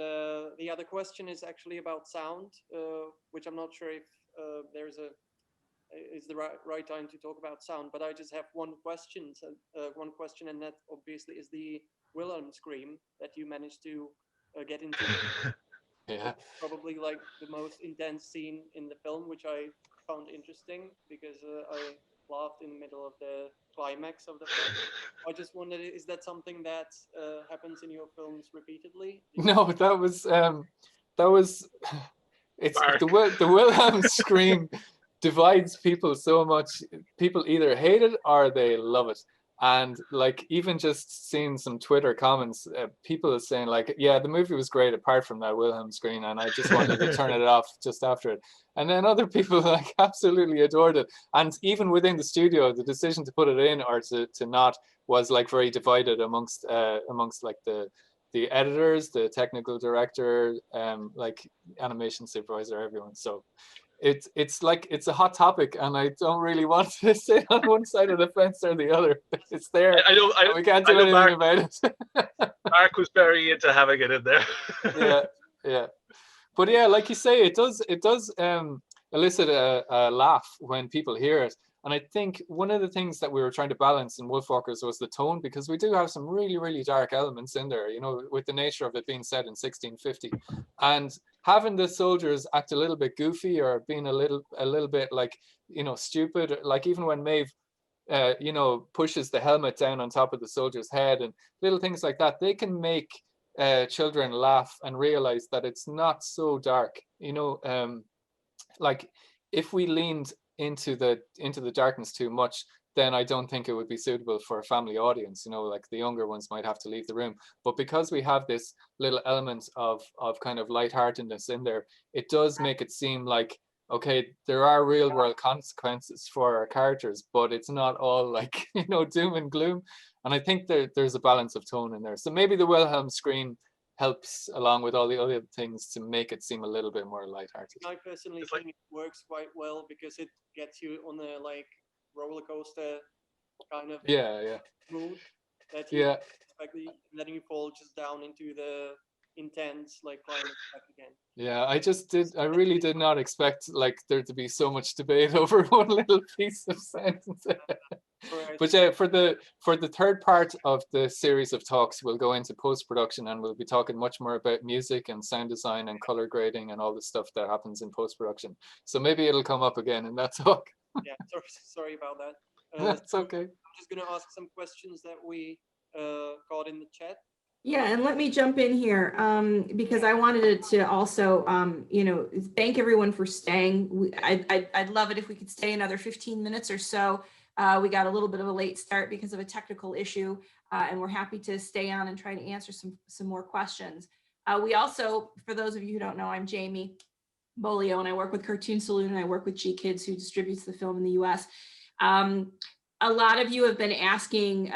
the other question is actually about sound, which I'm not sure if is the right time to talk about sound. But I just have one question, and that obviously is the Wilhelm scream that you managed to get into. Yeah. Probably like the most intense scene in the film, which I found interesting because I laughed in the middle of the climax of the film. I just wondered, is that something that happens in your films repeatedly? No, that was it's the Wilhelm scream divides people so much. People either hate it or they love it. And like even just seeing some Twitter comments, people are saying like, yeah, the movie was great apart from that Wilhelm scream, and I just wanted to turn it off just after it. And then other people like absolutely adored it. And even within the studio, the decision to put it in or to not was like very divided amongst like the editors, the technical director, like animation supervisor, everyone. So it's like it's a hot topic, and I don't really want to sit on one side of the fence or the other. It's there. We can't do anything about it. Mark was very into having it in there. Yeah. But yeah, like you say, it does elicit a laugh when people hear it. And I think one of the things that we were trying to balance in Wolfwalkers was the tone, because we do have some really, really dark elements in there, you know, with the nature of it being set in 1650. And having the soldiers act a little bit goofy or being a little bit like, you know, stupid, like even when Maeve, you know, pushes the helmet down on top of the soldier's head and little things like that, they can make children laugh and realize that it's not so dark, you know. Like if we leaned into the darkness too much, then I don't think it would be suitable for a family audience, you know, like the younger ones might have to leave the room. But because we have this little element of kind of lightheartedness in there, it does make it seem like, okay, there are real world consequences for our characters, but it's not all like, you know, doom and gloom. And I think there's a balance of tone in there. So maybe the Wilhelm scream helps along with all the other things to make it seem a little bit more lighthearted. I personally think it works quite well because it gets you on a like roller coaster kind of mood that you expect, letting you fall just down into the intense like climate back again. Yeah, I really did not expect like there to be so much debate over one little piece of sentence. But for the third part of the series of talks, we'll go into post-production and we'll be talking much more about music and sound design and color grading and all the stuff that happens in post-production. So maybe it'll come up again in that talk. Yeah, sorry about that. That's okay. I'm just going to ask some questions that we got in the chat. Yeah, and let me jump in here because I wanted to also, thank everyone for staying. I'd love it if we could stay another 15 minutes or so. We got a little bit of a late start because of a technical issue, and we're happy to stay on and try to answer some more questions. We also, for those of you who don't know, I'm Jamie Bolio, and I work with Cartoon Saloon, and I work with GKIDS, who distributes the film in the US. A lot of you have been asking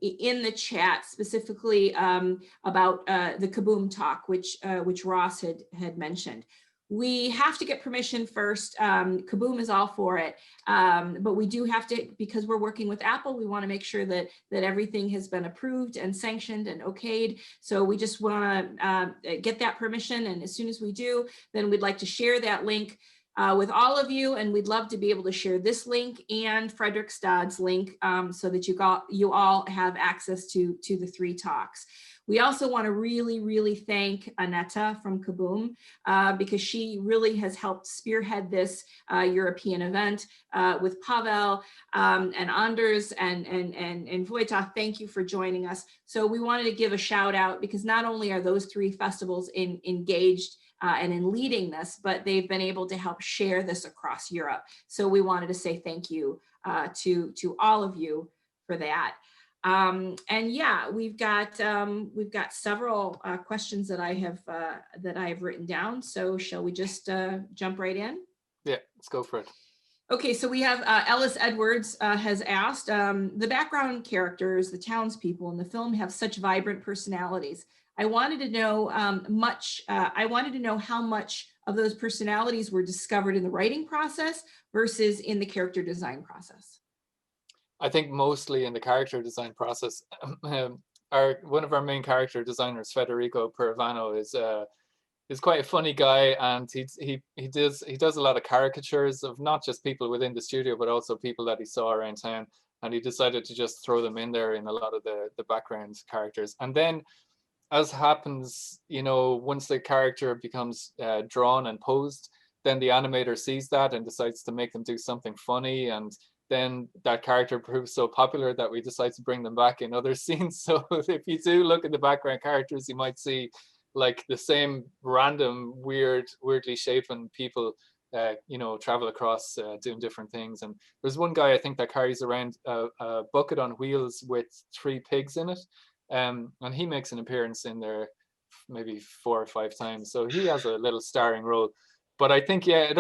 in the chat specifically about the Kaboom talk, which Ross had mentioned. We have to get permission first. Kaboom is all for it, but we do have to, because we're working with Apple, we want to make sure that everything has been approved and sanctioned and okayed. So we just want to get that permission, and as soon as we do, then we'd like to share that link with all of you, and we'd love to be able to share this link and Fredrikstad's link so that you all have access to the 3 talks. We also want to really thank Aneta from Kaboom because she really has helped spearhead this European event with Pavel and Anders and Vojtěch. Thank you for joining us. So we wanted to give a shout out because not only are those 3 festivals engaged and in leading this, but they've been able to help share this across Europe. So we wanted to say thank you to all of you for that. And yeah, we've got several questions that I have written down. So shall we just jump right in? Yeah, let's go for it. Okay, so we have Ellis Edwards has asked, the background characters, the townspeople in the film have such vibrant personalities. I wanted to know how much of those personalities were discovered in the writing process versus in the character design process. I think mostly in the character design process. One of our main character designers, Federico Peravano, is quite a funny guy, and he does a lot of caricatures of not just people within the studio, but also people that he saw around town, and he decided to just throw them in there in a lot of the background characters. And then, as happens, once the character becomes drawn and posed, then the animator sees that and decides to make them do something funny, and then that character proves so popular that we decide to bring them back in other scenes. So if you do look at the background characters, you might see like the same random weirdly shapen people travel across doing different things. And there's one guy I think that carries around a bucket on wheels with 3 pigs in it, and he makes an appearance in there maybe 4 or 5 times, so he has a little starring role. But I think they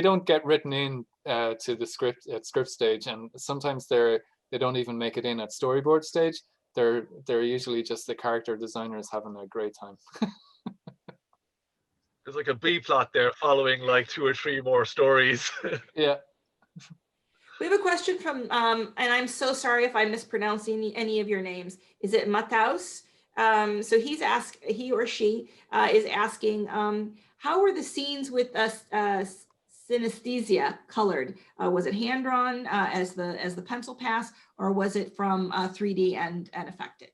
don't get written in to the script at script stage, and sometimes they don't even make it in at storyboard stage. They're usually just the character designers having a great time. There's like a B plot there following like 2 or 3 more stories. Yeah. We have a question from, and I'm so sorry if I'm mispronouncing any of your names. Is it Mataus? So he or she is asking, how were the scenes with synesthesia colored? Was it hand drawn as the pencil pass, or was it from 3D and affected?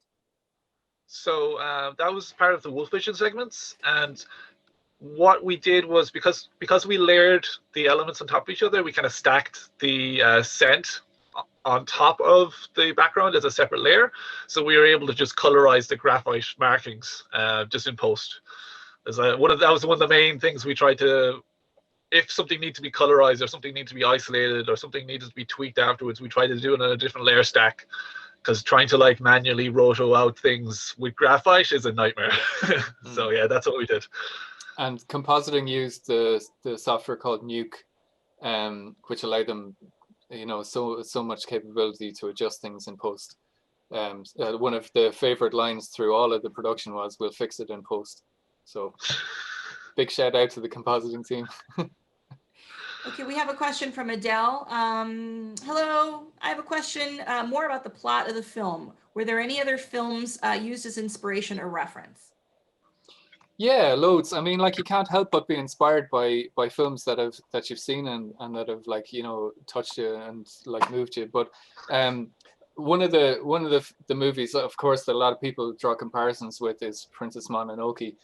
So that was part of the Wolf Vision segments, and what we did was because we layered the elements on top of each other, we kind of stacked the scent on top of the background as a separate layer. So we were able to just colorize the graphite markings just in post. That was one of the main things we tried to, if something needed to be colorized or something needed to be isolated or something needed to be tweaked afterwards, we tried to do it on a different layer stack, because trying to like manually roto out things with graphite is a nightmare. So yeah, that's what we did. And compositing used the software called Nuke, which allowed them, so much capability to adjust things in post. One of the favorite lines through all of the production was, "We'll fix it in post." So big shout out to the compositing team. Okay, we have a question from Adele. Hello, I have a question more about the plot of the film. Were there any other films used as inspiration or reference? Yeah, loads. I mean, like, you can't help but be inspired by films that you've seen and that have, like, you know, touched you and like moved you. But one of the movies, of course, that a lot of people draw comparisons with is Princess Mononoke.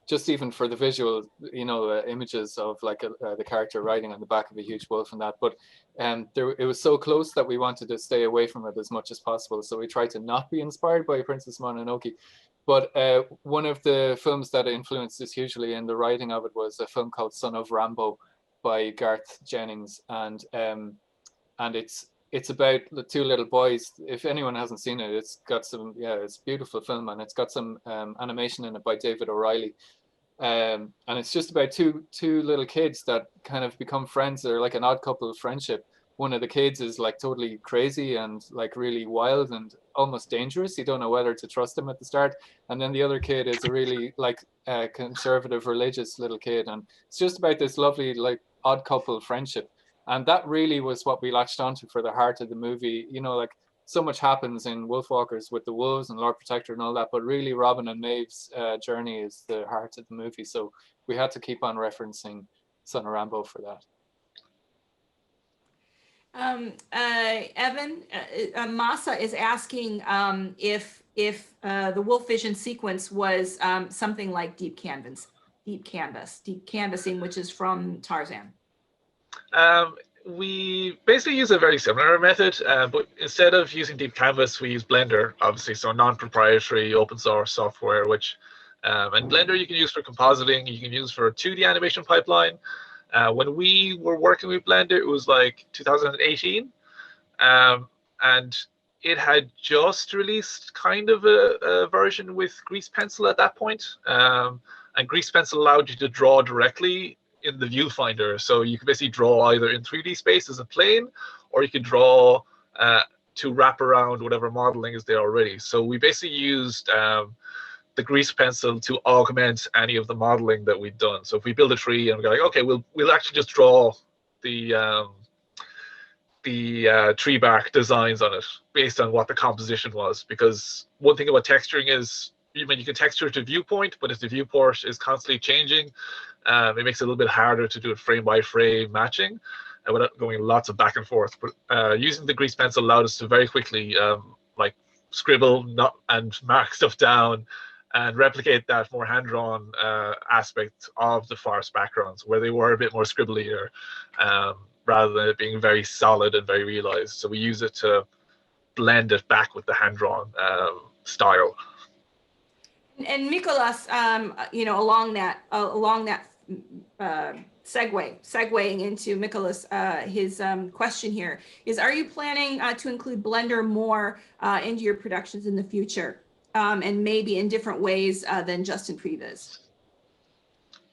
Just even for the visual, you know, images of like the character riding on the back of a huge wolf and that. But it was so close that we wanted to stay away from it as much as possible. So we tried to not be inspired by Princess Mononoke. But one of the films that influenced us hugely in the writing of it was a film called Son of Rambo by Garth Jennings, and it's about the two little boys. If anyone hasn't seen it, it's got some, yeah, it's a beautiful film, and it's got some animation in it by David O'Reilly, and it's just about two little kids that kind of become friends. They're like an odd couple friendship. One of the kids is like totally crazy and like really wild and almost dangerous. You don't know whether to trust him at the start. And then the other kid is a really like conservative religious little kid. And it's just about this lovely like odd couple friendship. And that really was what we latched onto for the heart of the movie. You know, like so much happens in Wolfwalkers with the wolves and Lord Protector and all that, but really Robin and Maeve's journey is the heart of the movie. So we had to keep on referencing Son of Rambo for that. Evan, Masa is asking if the wolf vision sequence was something like deep canvassing, which is from Tarzan. We basically use a very similar method, but instead of using deep canvas, we use Blender, obviously, so non-proprietary open source software, which and Blender you can use for compositing, you can use for 2D animation pipeline. When we were working with Blender, it was like 2018, and it had just released kind of a version with Grease Pencil at that point. And Grease Pencil allowed you to draw directly in the viewfinder. So you can basically draw either in 3D space as a plane, or you could draw to wrap around whatever modeling is there already. So we basically used the Grease Pencil to augment any of the modeling that we'd done. So if we build a tree and we go like, okay, we'll actually just draw the tree bark designs on it based on what the composition was. Because one thing about texturing is, you can texture to viewpoint, but if the viewport is constantly changing, it makes it a little bit harder to do it frame by frame matching without going lots of back and forth. But using the Grease Pencil allowed us to very quickly like scribble and mark stuff down and replicate that more hand-drawn aspect of the forest backgrounds, where they were a bit more scribbly, rather than it being very solid and very realized. So we use it to blend it back with the hand-drawn style. And Mikolas, you know, along that segueing into Mikolas, his question here is: are you planning to include Blender more into your productions in the future, and maybe in different ways than just in previs?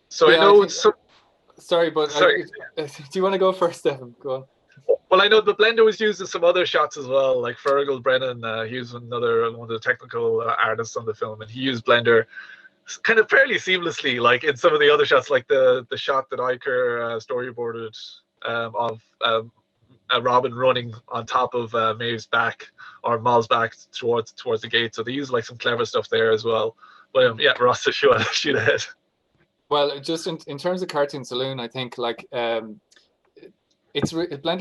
So yeah, I know sorry, but do you want to go first, Stephen? Go on. Well, I know the Blender was used in some other shots as well, like Fergal Brennan, he was one of the technical artists on the film, and he used Blender kind of fairly seamlessly, like in some of the other shots, like the shot that Iker storyboarded of a Robin running on top of Maeve's back, or Mal's back towards the gate. So they use like some clever stuff there as well. But yeah, Ross, shoot ahead. Well, just in terms of Cartoon Saloon, I think like Blender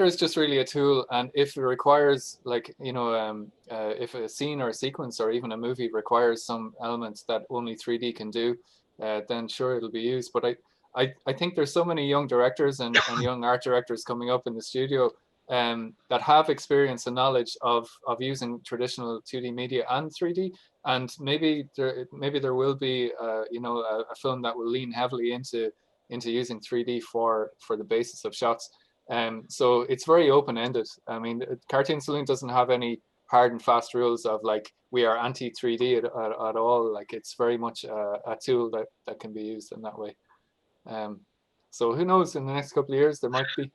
is just really a tool, and if it requires, like, you know, if a scene or a sequence or even a movie requires some elements that only 3D can do, then sure, it'll be used. But I think there's so many young directors and young art directors coming up in the studio that have experience and knowledge of using traditional 2D media and 3D, and maybe there will be you know, a film that will lean heavily into using 3D for the basis of shots. So it's very open-ended. I mean, Cartoon Saloon doesn't have any hard and fast rules of like, we are anti 3D at all. Like, it's very much a tool that can be used in that way. So who knows, in the next couple of years, there might be.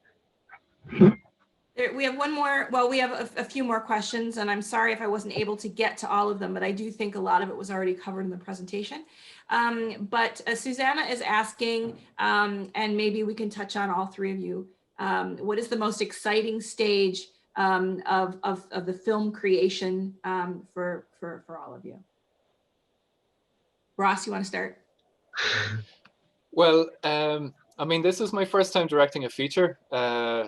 We have one more, well, we have a few more questions, and I'm sorry if I wasn't able to get to all of them, but I do think a lot of it was already covered in the presentation. But Susanna is asking, and maybe we can touch on all three of you, what is the most exciting stage of the film creation for all of you? Ross, you want to start? Well, I mean, this is my first time directing a feature.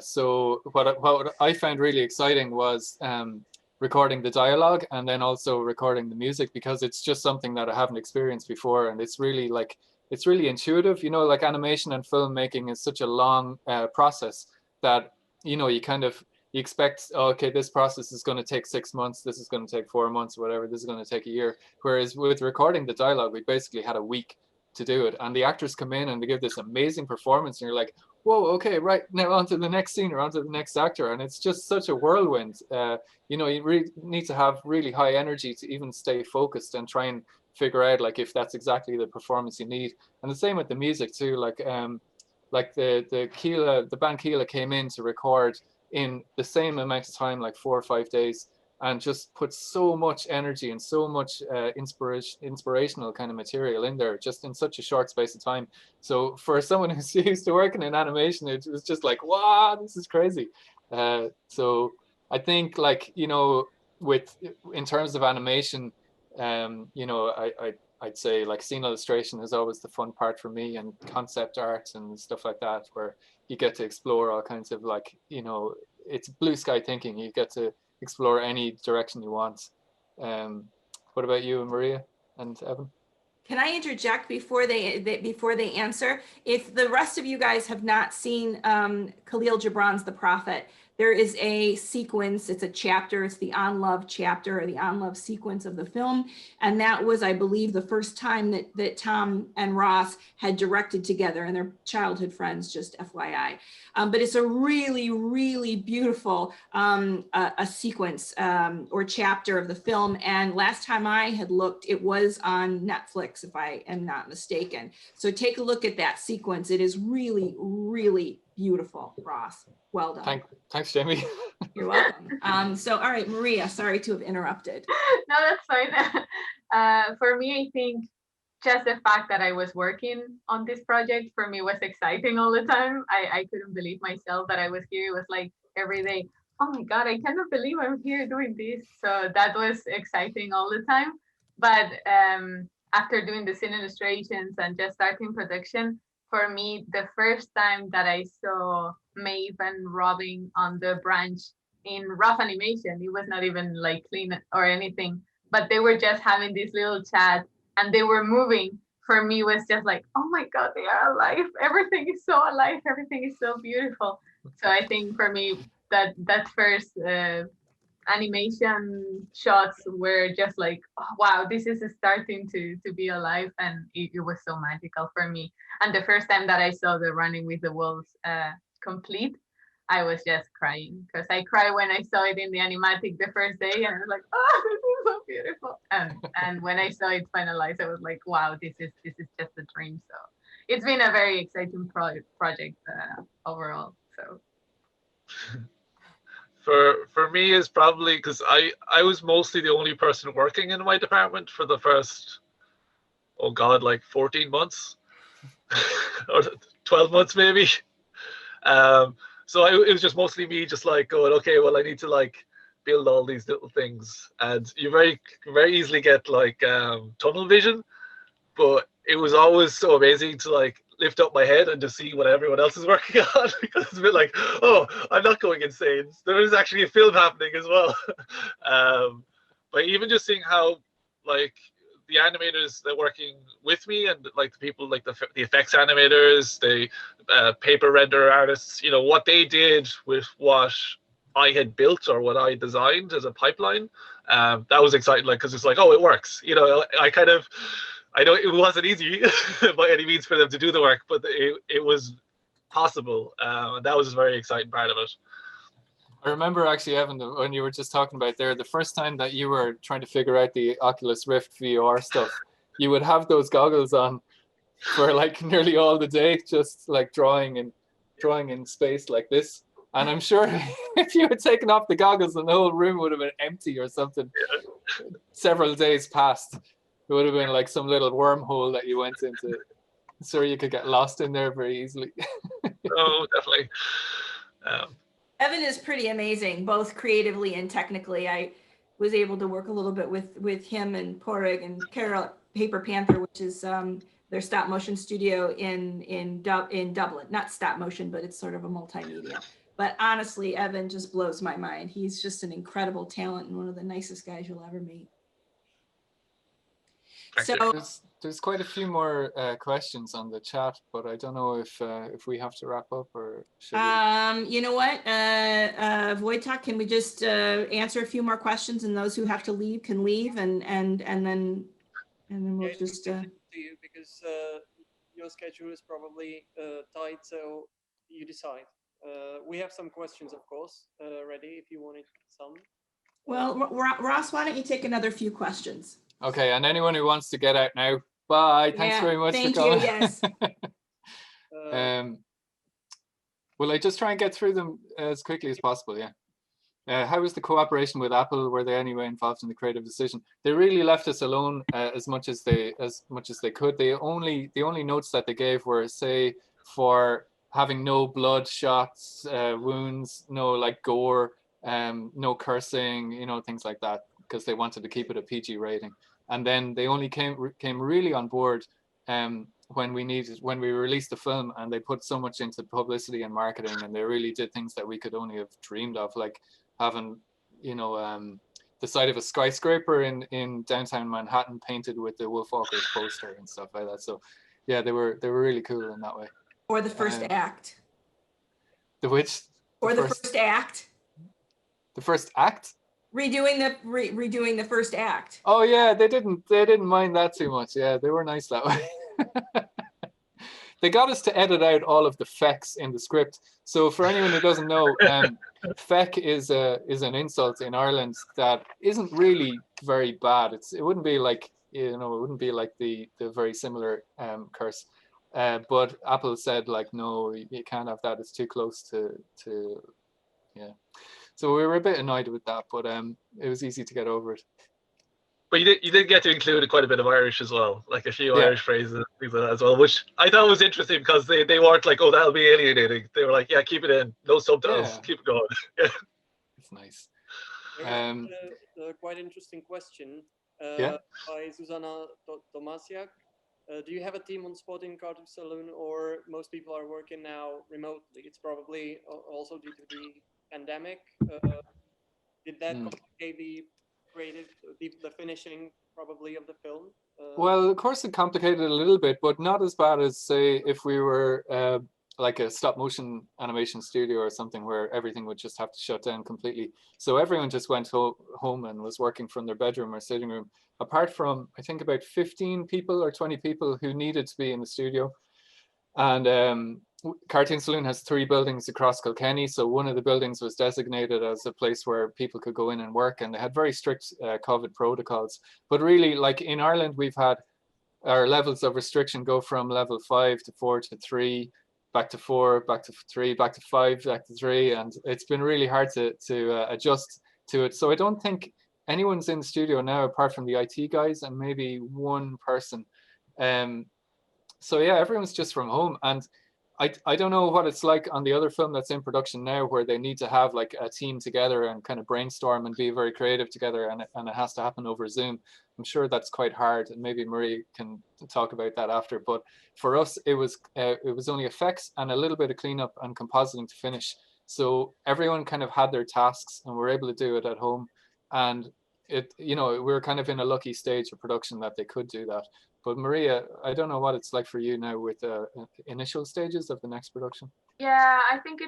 So what I found really exciting was recording the dialogue and then also recording the music, because it's just something that I haven't experienced before. And it's really like, it's really intuitive, you know, like animation and filmmaking is such a long process that, you know, you expect, oh, okay, this process is going to take 6 months, this is going to take 4 months, whatever, this is going to take a year. Whereas with recording the dialogue, we basically had a week to do it. And the actors come in and they give this amazing performance and you're like, whoa, okay, right, now on to the next scene or on to the next actor. And it's just such a whirlwind. You know, you really need to have really high energy to even stay focused and try and figure out like if that's exactly the performance you need. And the same with the music too, like the band Keela came in to record in the same amount of time, like 4 or 5 days, and just put so much energy and so much inspirational kind of material in there, just in such a short space of time. So for someone who's used to working in animation, it was just like, wow, this is crazy. So I think, like, you know, in terms of animation, you know, I'd say like scene illustration is always the fun part for me, and concept art and stuff like that, where you get to explore all kinds of, like, you know, it's blue sky thinking. You get to explore any direction you want. What about you, Maria and Evan? Can I interject before they answer? If the rest of you guys have not seen Khalil Gibran's The Prophet, there is a sequence, it's a chapter, it's the On Love chapter, or the On Love sequence of the film. And that was, I believe, the first time that Tom and Ross had directed together, and they're childhood friends, just FYI. But it's a really, really beautiful a sequence or chapter of the film. And last time I had looked, it was on Netflix, if I am not mistaken. So take a look at that sequence. It is really, really beautiful, Ross. Well done. Thanks, Jamie. You're welcome. So, all right, Maria, sorry to have interrupted. No, that's fine. For me, I think just the fact that I was working on this project for me was exciting all the time. I couldn't believe myself that I was here. It was like every day, oh my God, I cannot believe I'm here doing this. So that was exciting all the time. But after doing the scene illustrations and just starting production, for me, the first time that I saw Maeve and Robin on the branch in rough animation, it was not even like clean or anything, but they were just having this little chat and they were moving. For me, was just like, oh my God, they are alive. Everything is so alive. Everything is so beautiful. So I think for me, that first animation shots were just like, oh, wow, this is starting to be alive, and it was so magical for me. And the first time that I saw the Running with the Wolves complete, I was just crying, because I cried when I saw it in the animatic the first day, and I was like, oh, this is so beautiful. And when I saw it finalized, I was like, wow, this is just a dream. So it's been a very exciting project overall. So. For me is probably because I was mostly the only person working in my department for the first, oh God, like 14 months or 12 months maybe. So it was just mostly me just like going, okay, well, I need to like build all these little things. And you very easily get like tunnel vision, but it was always so amazing to like lift up my head and to see what everyone else is working on, because it's a bit like, oh, I'm not going insane. There is actually a film happening as well. But even just seeing how like the animators that are working with me, and like the people like the effects animators, the paper render artists, you know, what they did with what I had built or what I designed as a pipeline, that was exciting, like, because it's like, oh, it works. You know, I know it wasn't easy by any means for them to do the work, but it was possible. And that was a very exciting part of it. I remember actually, Evan, when you were just talking about there, the first time that you were trying to figure out the Oculus Rift VR stuff, you would have those goggles on for like nearly all the day, just like drawing in space like this. And I'm sure if you had taken off the goggles, then the whole room would have been empty or something. Yeah. Several days passed. It would have been like some little wormhole that you went into. So you could get lost in there very easily. Oh, definitely. Evan is pretty amazing, both creatively and technically. I was able to work a little bit with him and Pareja and Carol Paper Panther, which is their stop motion studio in Dublin. Not stop motion, but it's sort of a multimedia. But honestly, Evan just blows my mind. He's just an incredible talent and one of the nicest guys you'll ever meet. So there's quite a few more questions on the chat, but I don't know if we have to wrap up or should we? You know what, Vojtěch, can we just answer a few more questions, and those who have to leave can leave, and then we'll just. To you because your schedule is probably tight, so you decide. We have some questions, of course, ready if you wanted some. Well, Ross, why don't you take another few questions? Okay, and anyone who wants to get out now, bye. Thanks very much for coming. Thank you, yes. Will I just try and get through them as quickly as possible? Yeah. How was the cooperation with Apple? Were they anyway involved in the creative decision? They really left us alone as much as they could. The only notes that they gave were, say, for having no blood shots, wounds, no like gore, no cursing, you know, things like that, because they wanted to keep it a PG rating. And then they only came really on board when we released the film, and they put so much into publicity and marketing, and they really did things that we could only have dreamed of, like having, you know, the side of a skyscraper in downtown Manhattan painted with the Wolfwalkers poster and stuff like that. So yeah, they were really cool in that way. Or the first act. The which? Or the first act. The first act? Redoing the first act. Oh yeah, they didn't mind that too much. Yeah, they were nice that way. They got us to edit out all of the fecks in the script. So for anyone who doesn't know, feck is an insult in Ireland that isn't really very bad. It wouldn't be like, you know, it wouldn't be like the very similar curse. But Apple said, like, no, you can't have that. It's too close to yeah. So we were a bit annoyed with that, but it was easy to get over it. But you did get to include quite a bit of Irish as well, like a few Irish phrases and things like that as well, which I thought was interesting because they weren't like, oh, that'll be alienating. They were like, yeah, keep it in, no subtitles, keep it going. It's nice. Quite interesting question by Zuzana Tomasiak. Do you have a team on spot in Cardiff Saloon, or most people are working now remotely? It's probably also due to the pandemic. Did that complicate the finishing probably of the film? Well, of course it complicated it a little bit, but not as bad as, say, if we were like a stop motion animation studio or something where everything would just have to shut down completely. So everyone just went home and was working from their bedroom or sitting room, apart from, I think, about 15 people or 20 people who needed to be in the studio. And Cartoon Saloon has 3 buildings across Kilkenny, so one of the buildings was designated as a place where people could go in and work, and they had very strict COVID protocols. But really, like in Ireland, we've had our levels of restriction go from level 5 to 4 to 3, back to 4, back to 3, back to 5, back to 3, and it's been really hard to adjust to it. So I don't think anyone's in the studio now apart from the IT guys and maybe one person. So yeah, everyone's just from home, and I don't know what it's like on the other film that's in production now, where they need to have like a team together and kind of brainstorm and be very creative together, and it has to happen over Zoom. I'm sure that's quite hard, and maybe Marie can talk about that after. But for us, it was only effects and a little bit of cleanup and compositing to finish. So everyone kind of had their tasks, and we're able to do it at home. And it, you know, we were kind of in a lucky stage of production that they could do that. But Maria, I don't know what it's like for you now with initial stages of the next production. Yeah, I think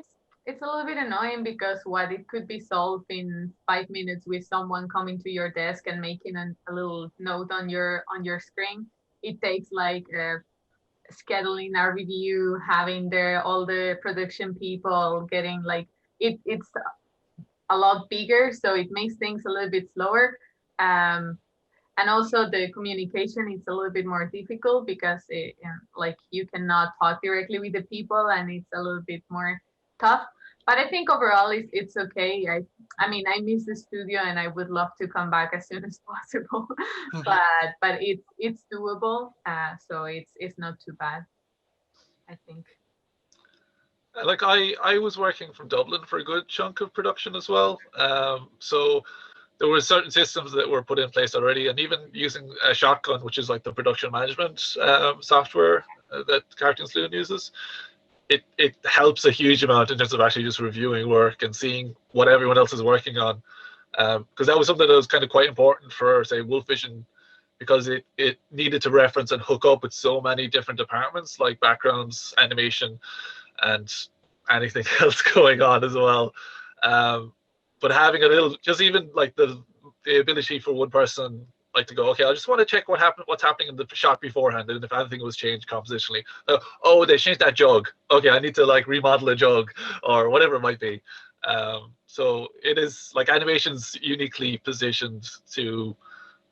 it's a little bit annoying because what it could be solved in 5 minutes with someone coming to your desk and making a little note on your screen, it takes like scheduling a review, having all the production people getting like it's a lot bigger, so it makes things a little bit slower. And also the communication is a little bit more difficult because like you cannot talk directly with the people, and it's a little bit more tough. But I think overall it's okay. I mean, I miss the studio and I would love to come back as soon as possible. but it's doable. So it's not too bad, I think. Like I was working from Dublin for a good chunk of production as well. So there were certain systems that were put in place already, and even using a Shotgun, which is like the production management software that Cartoon Saloon uses, it helps a huge amount in terms of actually just reviewing work and seeing what everyone else is working on. Because that was something that was kind of quite important for, say, Wolf Vision, because it needed to reference and hook up with so many different departments like backgrounds, animation, and anything else going on as well. But having a little, just even like the ability for one person like to go, okay, I just want to check what's happening in the shot beforehand, and if anything was changed compositionally. Oh, they changed that jug. Okay, I need to like remodel a jug or whatever it might be. So it is like animation's uniquely positioned to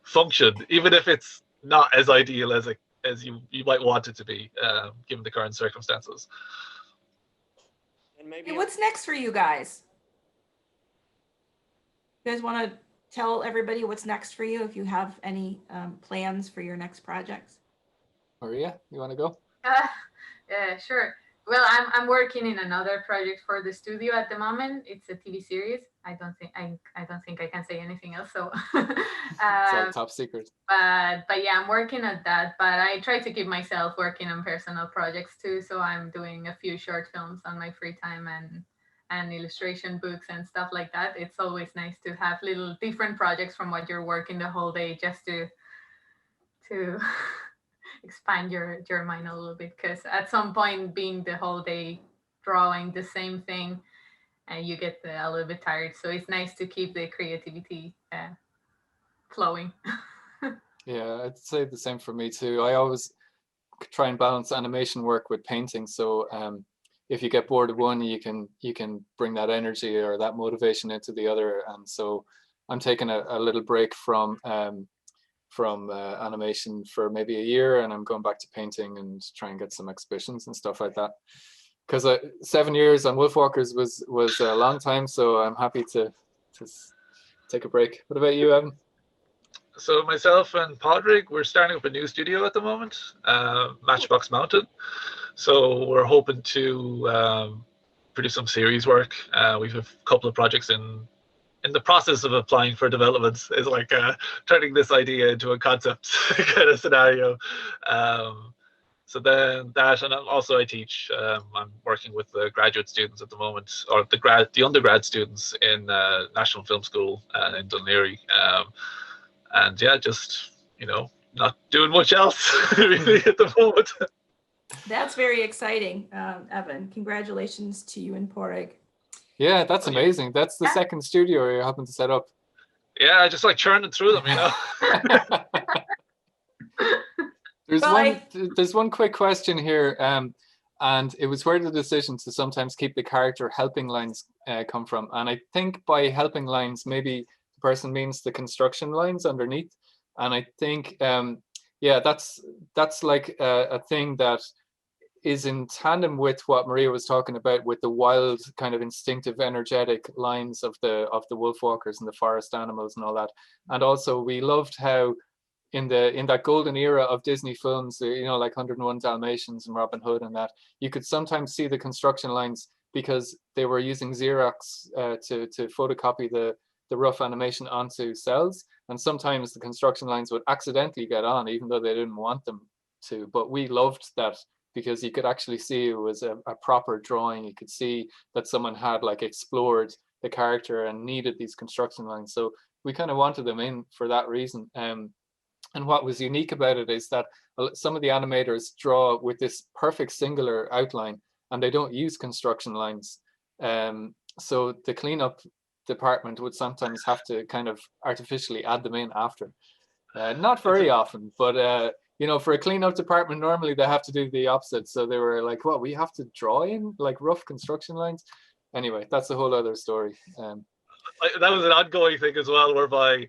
function, even if it's not as ideal as you might want it to be, given the current circumstances. And maybe Hey, what's next for you guys? You guys want to tell everybody what's next for you, if you have any plans for your next projects? Maria, you want to go? Yeah, sure. Well, I'm working in another project for the studio at the moment. It's a TV series. I don't think I can say anything else. So It's all top secret. But yeah, I'm working at that. But I try to keep myself working on personal projects too. So I'm doing a few short films on my free time and illustration books and stuff like that. It's always nice to have little different projects from what you're working the whole day, just to expand your mind a little bit, because at some point being the whole day drawing the same thing, and you get a little bit tired. So it's nice to keep the creativity flowing. Yeah, I'd say the same for me too. I always try and balance animation work with painting. So if you get bored of one, you can bring that energy or that motivation into the other. And so I'm taking a little break from animation for maybe a year, and I'm going back to painting and try and get some exhibitions and stuff like that. Because 7 years on Wolfwalkers was a long time, so I'm happy to take a break. What about you, Evan? So myself and Padraig, we're starting up a new studio at the moment, Matchbox Mountain. So we're hoping to produce some series work. We have a couple of projects in the process of applying for development. Is like turning this idea into a concept kind of scenario. So then that, and also I teach. I'm working with the graduate students at the moment, or the undergrad students in National Film School in Dunleary. And yeah, just, not doing much else really at the moment. That's very exciting, Evan. Congratulations to you and Padraig. Yeah, that's amazing. That's the second studio you're helping to set up. Yeah, I just like churning through them, There's one quick question here, and it was where the decision to sometimes keep the character helping lines come from. And I think by helping lines, maybe the person means the construction lines underneath. And I think, yeah, that's like a thing that is in tandem with what Maria was talking about, with the wild kind of instinctive, energetic lines of the Wolfwalkers and the forest animals and all that. And also we loved how in that golden era of Disney films, like 101 Dalmatians and Robin Hood and that, you could sometimes see the construction lines because they were using Xerox to photocopy the rough animation onto cells. And sometimes the construction lines would accidentally get on, even though they didn't want them to. But we loved that, because you could actually see it was a proper drawing. You could see that someone had like explored the character and needed these construction lines. So we kind of wanted them in for that reason. And what was unique about it is that some of the animators draw with this perfect singular outline, and they don't use construction lines. So the cleanup department would sometimes have to kind of artificially add them in after. Not very often, but for a cleanup department, normally they have to do the opposite. So they were like, "What? We have to draw in like rough construction lines?" Anyway, that's a whole other story. That was an ongoing thing as well, whereby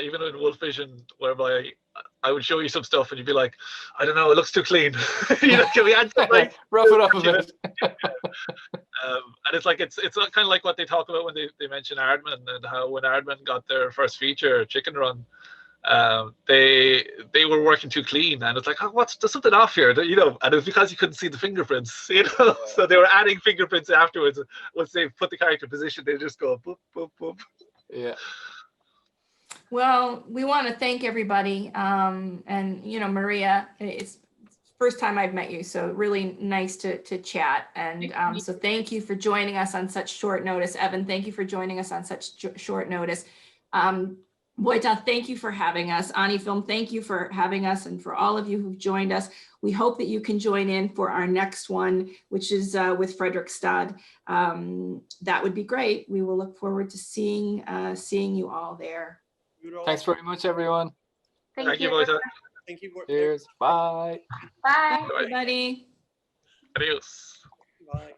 even in Wolf Vision, whereby I would show you some stuff and you'd be like, "I don't know, it looks too clean." Can we add something? Rough it up a bit. And it's like it's kind of like what they talk about when they mention Aardman, and how when Aardman got their first feature, Chicken Run, they were working too clean, and it's like, oh, there's something off here, and it was because you couldn't see the fingerprints, so they were adding fingerprints afterwards. Once they put the character in position, they just go boop boop boop. Yeah, Well, we want to thank everybody. And, you know, Maria, it's first time I've met you, so really nice to chat. And so thank you for joining us on such short notice. Evan, thank you for joining us on such short notice. Vojtěch, thank you for having us. Anifilm, thank you for having us, and for all of you who've joined us. We hope that you can join in for our next one, which is with Fredrikstad. That would be great. We will look forward to seeing you all there. Thanks very much, everyone. Thank you, Vojtěch. Thank you. Cheers. Bye. Bye. Bye, everybody. Adios. Bye.